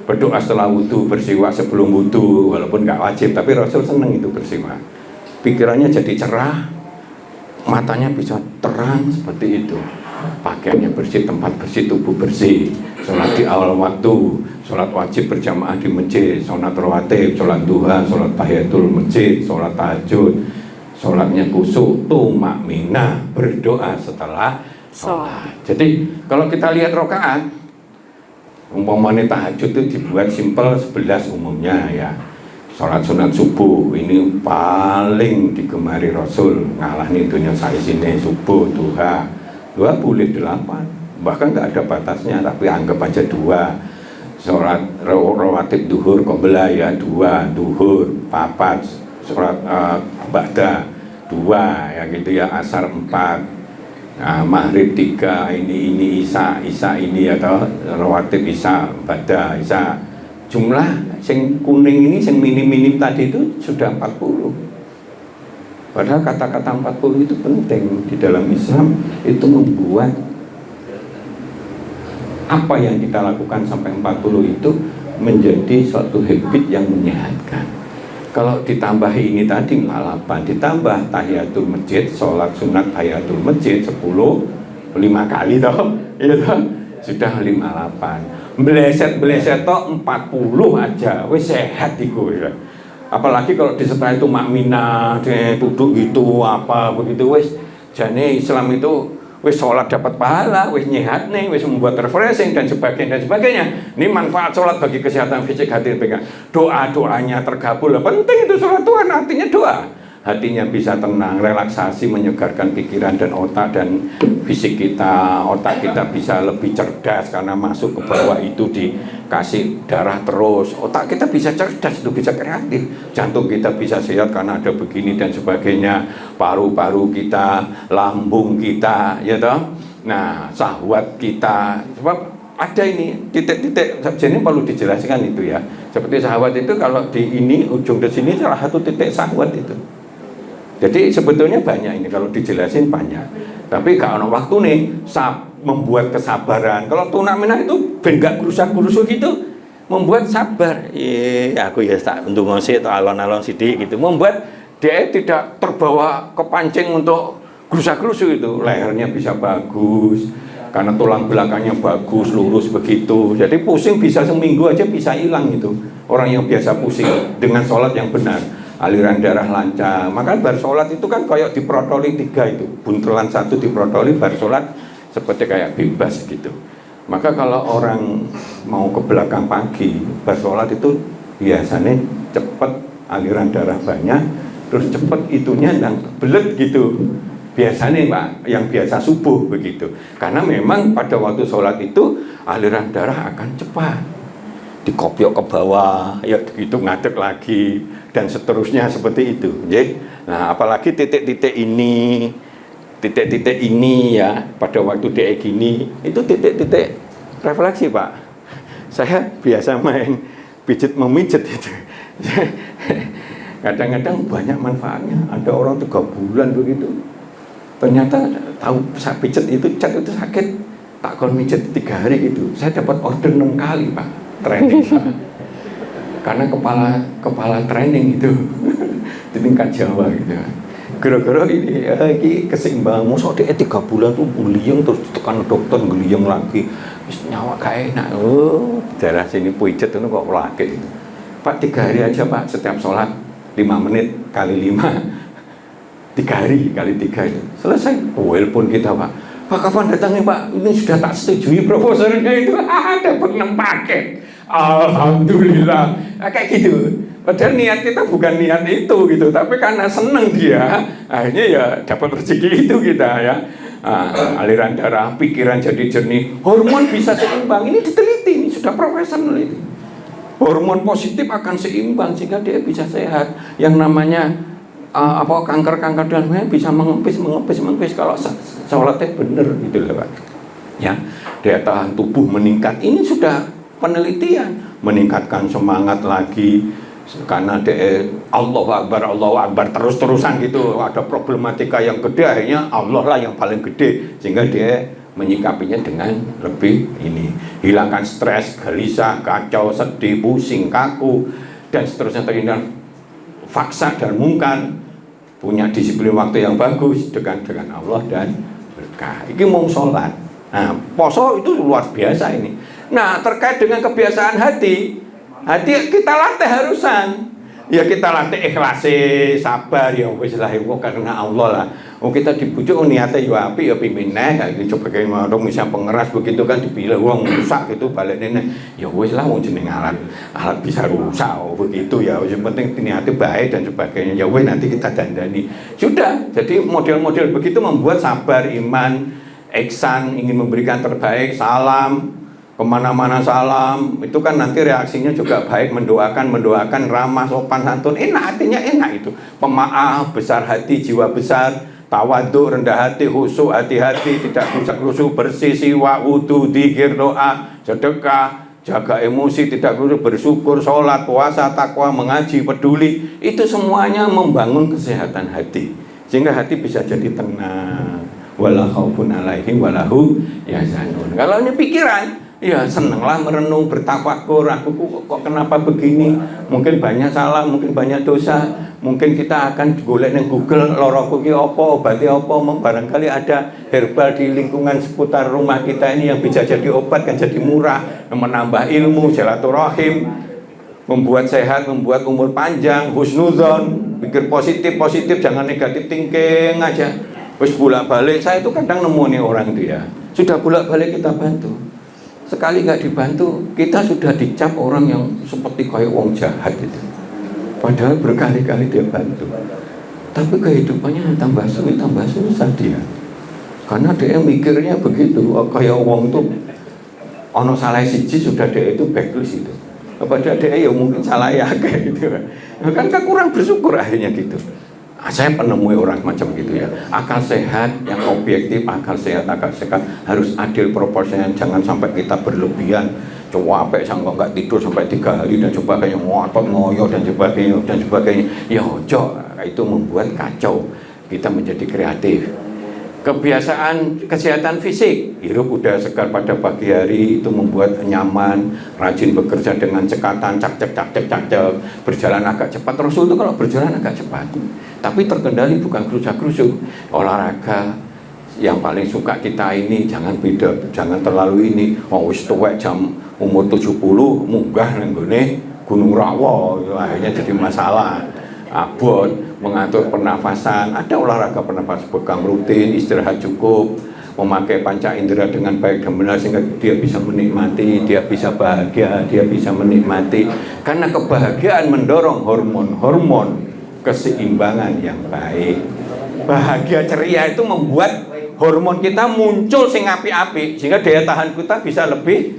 Berdoa setelah wudu, bersiwak sebelum wudu, walaupun nggak wajib, tapi Rasul seneng itu bersiwak. Pikirannya jadi cerah, matanya bisa terang seperti itu. Pakaiannya bersih, tempat bersih, tubuh bersih. Sholat di awal waktu, sholat wajib berjamaah di masjid, sholat rawatib, sholat duha, sholat tahiyatul masjid, sholat tahajud, sholatnya khusyuk, tumakminah, berdoa setelah sholat. Jadi kalau kita lihat rakaat Umpamanya tahajud itu dibuat simpel 11 umumnya ya. Sholat sunat subuh ini paling digemari Rasul, ngalah nih dunia saya sini subuh, duha boleh 8, bahkan nggak ada batasnya, tapi anggap aja 2. Sholat rawatib duhur qabla ya 2, duhur 4, sholat ba'da 2 ya gitu ya, asar 4. Nah, maghrib 3, ini isya ini atau rawatib isya, ba'da isya. Jumlah yang kuning ini, yang minim-minim tadi itu sudah 40. Padahal kata-kata 40 itu penting di dalam Islam, itu membuat apa yang kita lakukan sampai 40 itu menjadi suatu habit yang menyehatkan. Kalau ditambah ini tadi 48, ditambah tahiyatul masjid, sholat sunat tahiyatul masjid 10, 5 kali toh, ya toh, sudah 58. Beleset toh 40 aja, wis sehat iku ya. Apalagi kalau disertai itu makmina, duduk gitu apa begitu, wis jane Islam itu wis sholat dapat pahala, wis nyehat nih, wis membuat refreshing dan sebagainya. Ini manfaat sholat bagi kesehatan fisik hati. Doa-doanya terkabul, penting itu sholat Tuhan, artinya doa. Hatinya bisa tenang, relaksasi, menyegarkan pikiran dan otak dan fisik kita. Otak kita bisa lebih cerdas karena masuk ke bawah itu dikasih darah terus. Otak kita bisa cerdas, itu bisa kreatif. Jantung kita bisa sehat karena ada begini dan sebagainya. Paru-paru kita, lambung kita, ya toh. Nah, syahwat kita, sebab ada ini titik-titik ini perlu dijelaskan itu ya. Seperti syahwat itu kalau di ini ujung di sini salah satu titik syahwat itu. Jadi sebetulnya banyak ini, kalau dijelasin banyak. Tapi kalau waktu nih membuat kesabaran. Kalau tunaminah itu ben gak gerusak-gerusuk gitu, membuat sabar. Aku ya tak untuk ngosik atau alon-alon sidik gitu, membuat dia tidak terbawa kepancing untuk gerusak-gerusuk itu. Lehernya bisa bagus karena tulang belakangnya bagus, lurus begitu. Jadi pusing bisa seminggu aja bisa hilang itu. Orang yang biasa pusing dengan sholat yang benar. Aliran darah lancar, maka bar sholat itu kan kayak diprotoli 3 itu, buntelan 1 diprotoli, bar sholat seperti kayak bebas gitu. Maka kalau orang mau ke belakang pagi, bar sholat itu biasanya cepet aliran darah banyak, terus cepet itunya yang belet gitu. Biasanya Pak, yang biasa subuh begitu. Karena memang pada waktu sholat itu aliran darah akan cepat. Dikopiok ke bawah, ya itu ngadeg lagi dan seterusnya seperti itu. Jadi, nah apalagi titik-titik ini ya pada waktu DE gini itu titik-titik refleksi Pak. Saya biasa main pijit memijet itu. Kadang-kadang banyak manfaatnya. Ada orang 3 bulan begitu. Ternyata tahu saya pijet itu cat itu sakit. Tak kon mijet 3 hari gitu. Saya dapat order 6 kali Pak. Training karena kepala training itu di tingkat Jawa gitu. Gara-gara ini keseimbangan. Mosok dia 3 bulan tuh buliyeng terus tekan dokter geliyeng lagi. Wis nyawa gak enak. Darah sini pijet itu kok laki gitu. Pak 3 hari aja Pak, setiap sholat 5 menit kali 5. 3 hari kali 3 itu. Selesai. Walaupun kita Pak, kapan datangnya Pak? Ini sudah tak setujui proposalnya itu. Dapat 6 paket. Alhamdulillah. Kayak gitu. Padahal niat kita bukan niat itu gitu, tapi karena seneng dia, akhirnya ya dapat rezeki itu kita ya. Aliran darah, pikiran jadi jernih, hormon bisa seimbang. Ini diteliti, ini sudah profesor meneliti. Hormon positif akan seimbang sehingga dia bisa sehat. Yang namanya kanker-kanker dan lain bisa mengempis kalau sholatnya benar gitu loh Pak. Ya, daya tahan tubuh meningkat. Ini sudah penelitian, meningkatkan semangat lagi karena dia Allahu Akbar terus-terusan gitu. Ada problematika yang gede, akhirnya Allah lah yang paling gede sehingga dia menyikapinya dengan lebih ini. Hilangkan stres, gelisah, kacau, sedih, pusing, kaku dan seterusnya terhindar faksa dan mungkar. Punya disiplin waktu yang bagus dengan Allah dan berkah. Ini mau sholat. Nah, poso itu luar biasa ini. Nah, terkait dengan kebiasaan hati kita latih harusan. Ya kita latih ikhlas, sabar ya wis lah kok karena Allah lah. Oh kita dibujuk niate yo apik ya pimpin neh coba kayak mau bisa pengeras begitu kan dibilang wong rusak gitu balik nene. Ya wis lah wong jeneng alat bisa rusak begitu ya. Yang penting niate baik dan sebagainya. Ya wis nanti kita dandani. Sudah. Jadi model-model begitu membuat sabar, iman, ihsan, ingin memberikan terbaik, salam kemana-mana salam, itu kan nanti reaksinya juga baik, mendoakan ramah, sopan santun, enak, artinya enak itu, pemaaf, besar hati, jiwa besar, tawaduk, rendah hati, khusyuk, hati-hati, tidak rusak-rusuh, bersih, siwak, wudu, dzikir, doa, sedekah, jaga emosi, tidak khusyuk, bersyukur, sholat, puasa, takwa, mengaji, peduli, itu semuanya membangun kesehatan hati, sehingga hati bisa jadi tenang, wala khaufun alaihim walahum yahzanun. Kalau ini pikiran, ya senenglah merenung, bertafakur, aku kok kenapa begini, mungkin banyak salah, mungkin banyak dosa, mungkin kita akan golek nang Google loroku ki apa, obati apa, barangkali ada herbal di lingkungan seputar rumah kita ini yang bisa jadi obat, kan jadi murah, menambah ilmu, silaturahim, membuat sehat, membuat umur panjang, husnuzon, pikir positif, jangan negatif thinking aja. Terus bolak-balik, saya itu kadang nemu nih orang itu ya, sudah bolak-balik kita bantu. Sekali nggak dibantu, kita sudah dicap orang yang seperti kayak wong jahat itu. Padahal berkali-kali dia bantu. Tapi kehidupannya tambah susah dia. Karena dia mikirnya begitu, kayak wong tuh ono salah siji sudah dia itu backlist itu. Padahal dia ya mungkin salah ya kayak gitu. Kan kurang bersyukur akhirnya gitu. Saya penemui orang macam gitu ya. Akal sehat yang objektif, akal sehat harus adil, proporsional, jangan sampai kita berlebihan, capek sampai nggak tidur sampai 3 hari dan sebagainya, ngotot ngoyo dan sebagainya. Ya ojo, itu membuat kacau. Kita menjadi kreatif. Kebiasaan kesehatan fisik, hirup udara segar pada pagi hari itu membuat nyaman, rajin bekerja dengan cekatan, cak berjalan agak cepat. Rasul itu kalau berjalan agak cepat, tapi terkendali bukan gerusak-gerusuk. Olahraga yang paling suka kita ini jangan terlalu ini. Wis tuwek jam umur 70 munggah nang gone Gunung Rawa, akhirnya jadi masalah. Abot, mengatur pernafasan, ada olahraga pernafasan bekam rutin, istirahat cukup, memakai panca indera dengan baik dan benar sehingga dia bisa menikmati, dia bisa bahagia, dia bisa menikmati. Karena kebahagiaan mendorong hormon keseimbangan yang baik. Bahagia ceria itu membuat hormon kita muncul sing api-api sehingga daya tahan kita bisa lebih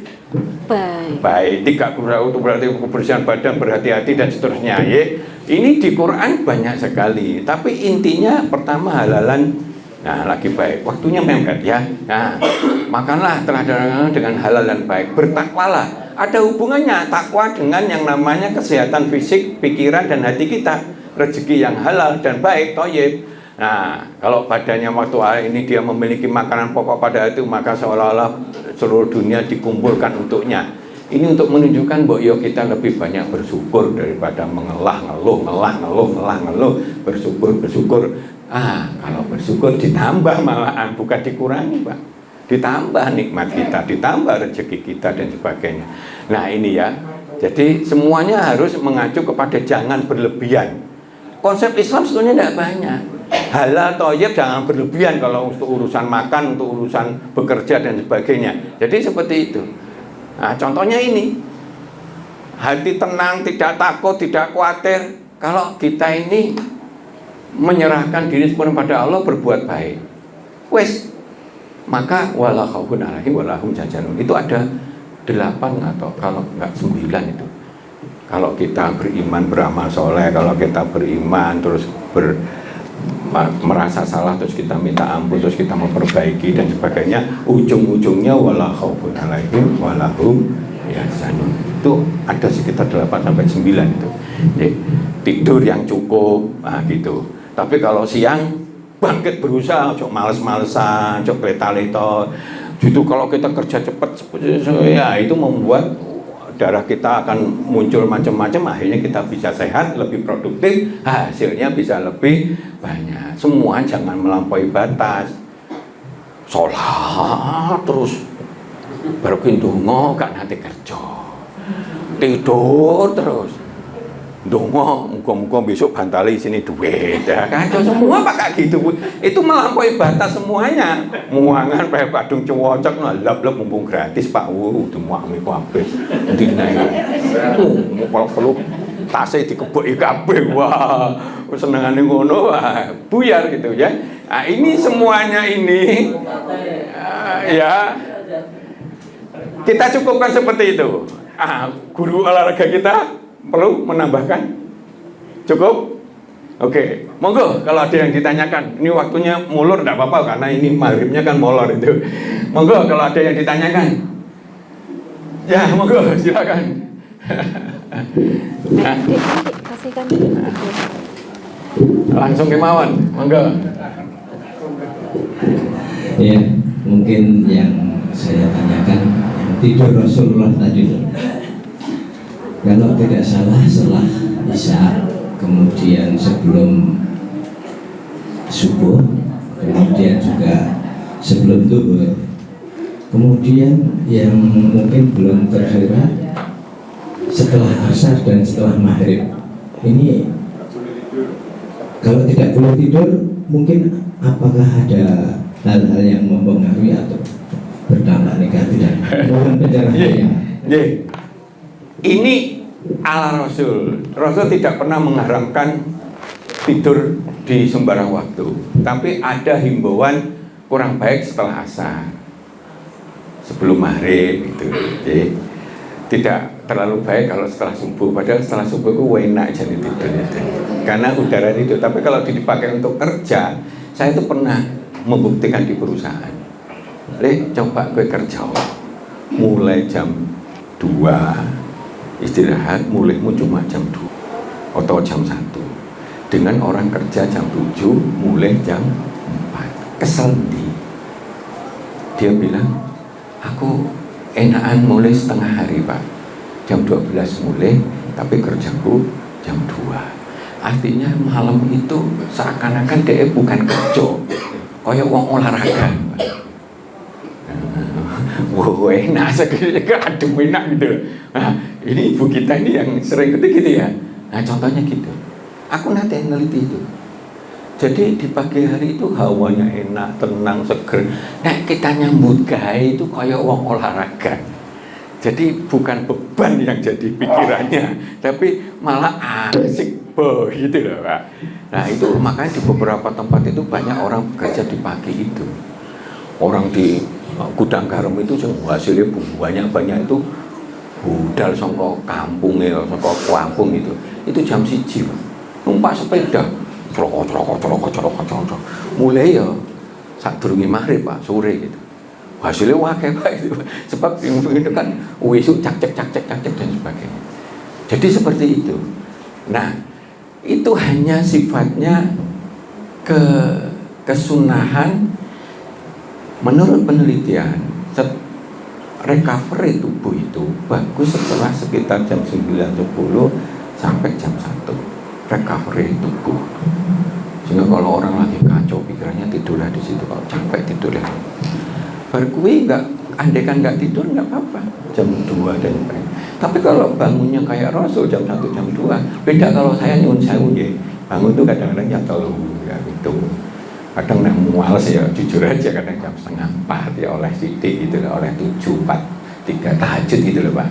baik. Tidak berarti kebersihan badan, berhati-hati dan seterusnya. Ini di Quran banyak sekali. Tapi intinya pertama halalan. Nah, lagi baik. Waktunya mepet ya. Nah, makanlah telah dengan halal dan baik. Bertakwalah. Ada hubungannya takwa dengan yang namanya kesehatan fisik, pikiran dan hati kita. Rezeki yang halal dan baik, thayyib. Nah, kalau badannya waktu hari ini dia memiliki makanan pokok pada itu, maka seolah-olah seluruh dunia dikumpulkan untuknya. Ini untuk menunjukkan bahwa kita lebih banyak bersyukur daripada ngeluh, bersyukur. Kalau bersyukur ditambah malahan, bukan dikurangi, Pak. Ditambah nikmat kita, ditambah rezeki kita dan sebagainya. Nah, ini ya. Jadi semuanya harus mengacu kepada jangan berlebihan. Konsep Islam sebetulnya tidak banyak. Halal, thayyib, jangan berlebihan kalau untuk urusan makan, untuk urusan bekerja dan sebagainya. Jadi seperti itu. Nah, contohnya ini, hati tenang, tidak takut, tidak khawatir. Kalau kita ini menyerahkan diri sepenuhnya pada Allah, berbuat baik, maka wala khaufun alaihim walahum yahzanun. Itu ada 8 atau kalau enggak 9 itu. Kalau kita beriman, beramal soleh, kalau kita beriman terus merasa salah terus kita minta ampun, terus kita memperbaiki dan sebagainya, ujung-ujungnya wala khaufun alaihim walahum yahzanun. Itu ada sekitar 8-9 itu. Jadi, tidur yang cukup, gitu. Tapi kalau siang bangkit berusaha, cok males-malesan, cok leta-leta. Itu kalau kita kerja cepat ya itu membuat darah kita akan muncul macam-macam, akhirnya kita bisa sehat, lebih produktif, hasilnya bisa lebih banyak. Semua jangan melampaui batas. Sholat terus baru ndonga gak nanti kerja. Tidur terus. Dongo, muka-muka besok bantali sini duit ya kacau semua pakai gitu Bu. Itu melampaui batas semuanya. Muangan pakai kadung cewocok ngelap-lap mumpung gratis Pak. Udah muami kabeh. Dinaik. Kalau perlu tasnya dikebeki kabeh. Wah, senengane ngono wah, buyar gitu ya. Nah, ini semuanya ini ya kita cukupkan seperti itu. Guru olahraga kita perlu menambahkan? Cukup? Oke, monggo kalau ada yang ditanyakan. Ini waktunya mulur enggak apa-apa karena ini maghribnya kan molor itu. Monggo kalau ada yang ditanyakan. Ya, monggo silakan. Nah,
kasihkan.
Langsung kemauan, monggo.
Ya, mungkin yang saya tanyakan yang tidur Rasulullah tadi. Kalau tidak salah setelah Isya, kemudian sebelum subuh, kemudian juga sebelum zuhur, kemudian yang mungkin belum tersirat setelah asar dan setelah maghrib. Ini kalau tidak boleh tidur, mungkin apakah ada hal-hal yang mempengaruhi atau berdampak negatif dan mohon pencerahannya.
Ini ala Rasul. Rasul tidak pernah mengharamkan tidur di sembarang waktu. Tapi ada himbauan kurang baik setelah asar, sebelum maghrib gitu. Jadi, tidak terlalu baik kalau setelah subuh. Padahal setelah subuh itu enak jadi tidur gitu. Karena udara itu. Tapi kalau dipakai untuk kerja, saya itu pernah membuktikan di perusahaan. Coba gue kerja mulai jam 2 istirahat, mulaimu cuma jam 2 atau jam 1 dengan orang kerja jam 7 mulai jam 4. Kesel dia bilang, aku enakan mulai setengah hari Pak, jam 12 mulai tapi kerjaku jam 2. Artinya malam itu seakan-akan dia bukan kerja, kayak wong olahraga. Wow, enak sekali, aduh enak gitu. Nah, ini ibu kita ini yang sering gitu ya. Nah, contohnya gitu. Aku nanti neliti itu. Jadi di pagi hari itu hawanya enak, tenang, seger. Nah, kita nyambut gawe itu kayak wong olahraga. Jadi bukan beban yang jadi pikirannya, tapi malah asik gitu loh Pak. Nah, itu makanya di beberapa tempat itu banyak orang bekerja di pagi itu. Orang di gudang garam itu hasilnya banyak itu budal songko kampung ya, songko kampung itu jam 1 numpak sepeda cerokok mulai ya saat durungi maghrib Pak, sore gitu hasilnya wakai Pak itu sebab itu kan wisuk cak dan sebagainya. Jadi seperti itu. Nah, itu hanya sifatnya kesunahan. Menurut penelitian, recovery tubuh itu bagus setelah sekitar jam 9.10 sampai jam 1. Recovery tubuh. Sehingga kalau orang lagi kacau pikirannya tidurlah di situ, kalau capek tidurlah. Berkui andekan nggak tidur nggak apa-apa, jam 2 dan lain. Tapi kalau bangunnya kayak Rasul jam 1 jam 2, beda kalau saya nyun sewu ya. Bangun itu kadang-kadang jam 3 ya gitu. Kadang yang males ya, jujur aja kadang jam 3:30 ya oleh sidik gitu loh, oleh 7:43 tahajud gitu loh Pak.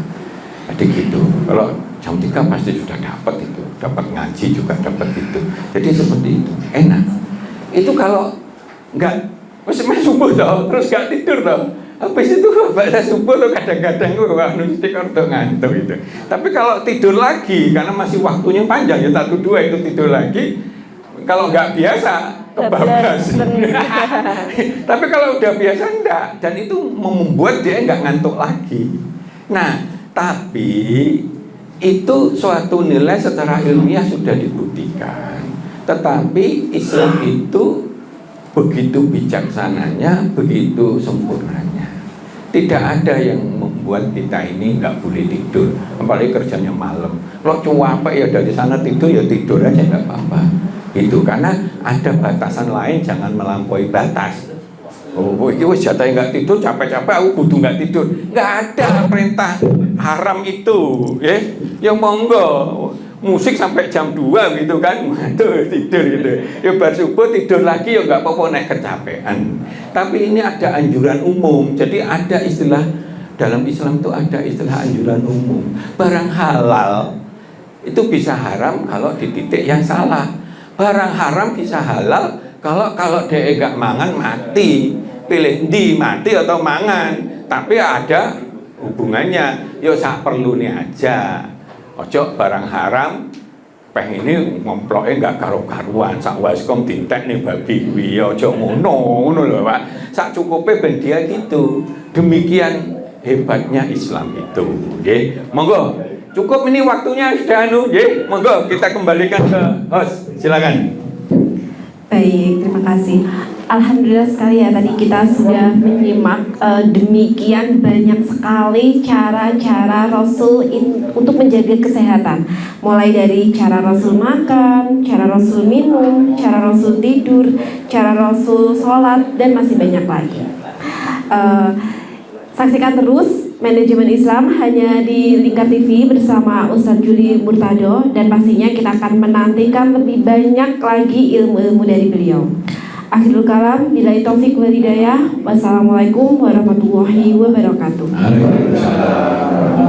Jadi gitu. Kalau jam 3 pasti sudah dapat itu, dapat ngaji juga dapat itu. Jadi seperti itu, enak. Itu kalau nggak, maksudnya subuh toh, terus nggak tidur toh. Habis itu pada subuh tuh kadang-kadang gue nulistik untuk ngantuk gitu. Tapi kalau tidur lagi, karena masih waktunya panjang ya 1-2 itu tidur lagi. Kalau nggak biasa kebablas. Tapi kalau udah biasa enggak, dan itu membuat dia nggak ngantuk lagi. Nah, tapi itu suatu nilai secara ilmiah sudah dibuktikan. Tetapi Islam itu begitu bijaksananya, begitu sempurnanya. Tidak ada yang membuat kita ini nggak boleh tidur, apalagi kerjanya malam. Kalau capek ya dari sana tidur ya tidur aja nggak apa-apa. Itu karena ada batasan lain, jangan melampaui batas. Oh, ini wis jatah nggak tidur, capek-capek aku kudu nggak tidur. Nggak ada perintah haram itu, ya. Yang monggo. musik sampai jam 2 gitu kan, waduh tidur gitu. Ya bar subuh tidur lagi ya nggak apa-apa nek kecapean. Tapi ini ada anjuran umum. Jadi ada istilah dalam Islam itu ada istilah anjuran umum. Barang halal itu bisa haram kalau di titik yang salah. Barang haram bisa halal kalau dia enggak mangan mati. Pilih di mati atau mangan. Tapi ada hubungannya. Yo sak perlune aja. Ojo barang haram pengen ini ngomploknya enggak karu-karuan. Sak waskom dintek nih babi kuwi ojo ngono lho Pak. Sak cukupnya ben dia gitu. Demikian hebatnya Islam itu. Nggih. Monggo. Cukup ini waktunya sudah nggih. Monggo kita kembalikan ke host. Silakan.
Baik, terima kasih. Alhamdulillah sekali ya, tadi kita sudah menyimak demikian banyak sekali cara-cara Rasul untuk menjaga kesehatan. Mulai dari cara Rasul makan, cara Rasul minum, cara Rasul tidur, cara Rasul sholat, dan masih banyak lagi. Saksikan terus Manajemen Islam hanya di Lingkar TV bersama Ustadz Juli Murtado, dan pastinya kita akan menantikan lebih banyak lagi ilmu-ilmu dari beliau. Akhirul kalam, billahi taufik wal hidayah. Wassalamualaikum warahmatullahi wabarakatuh.
Waalaikumsalam.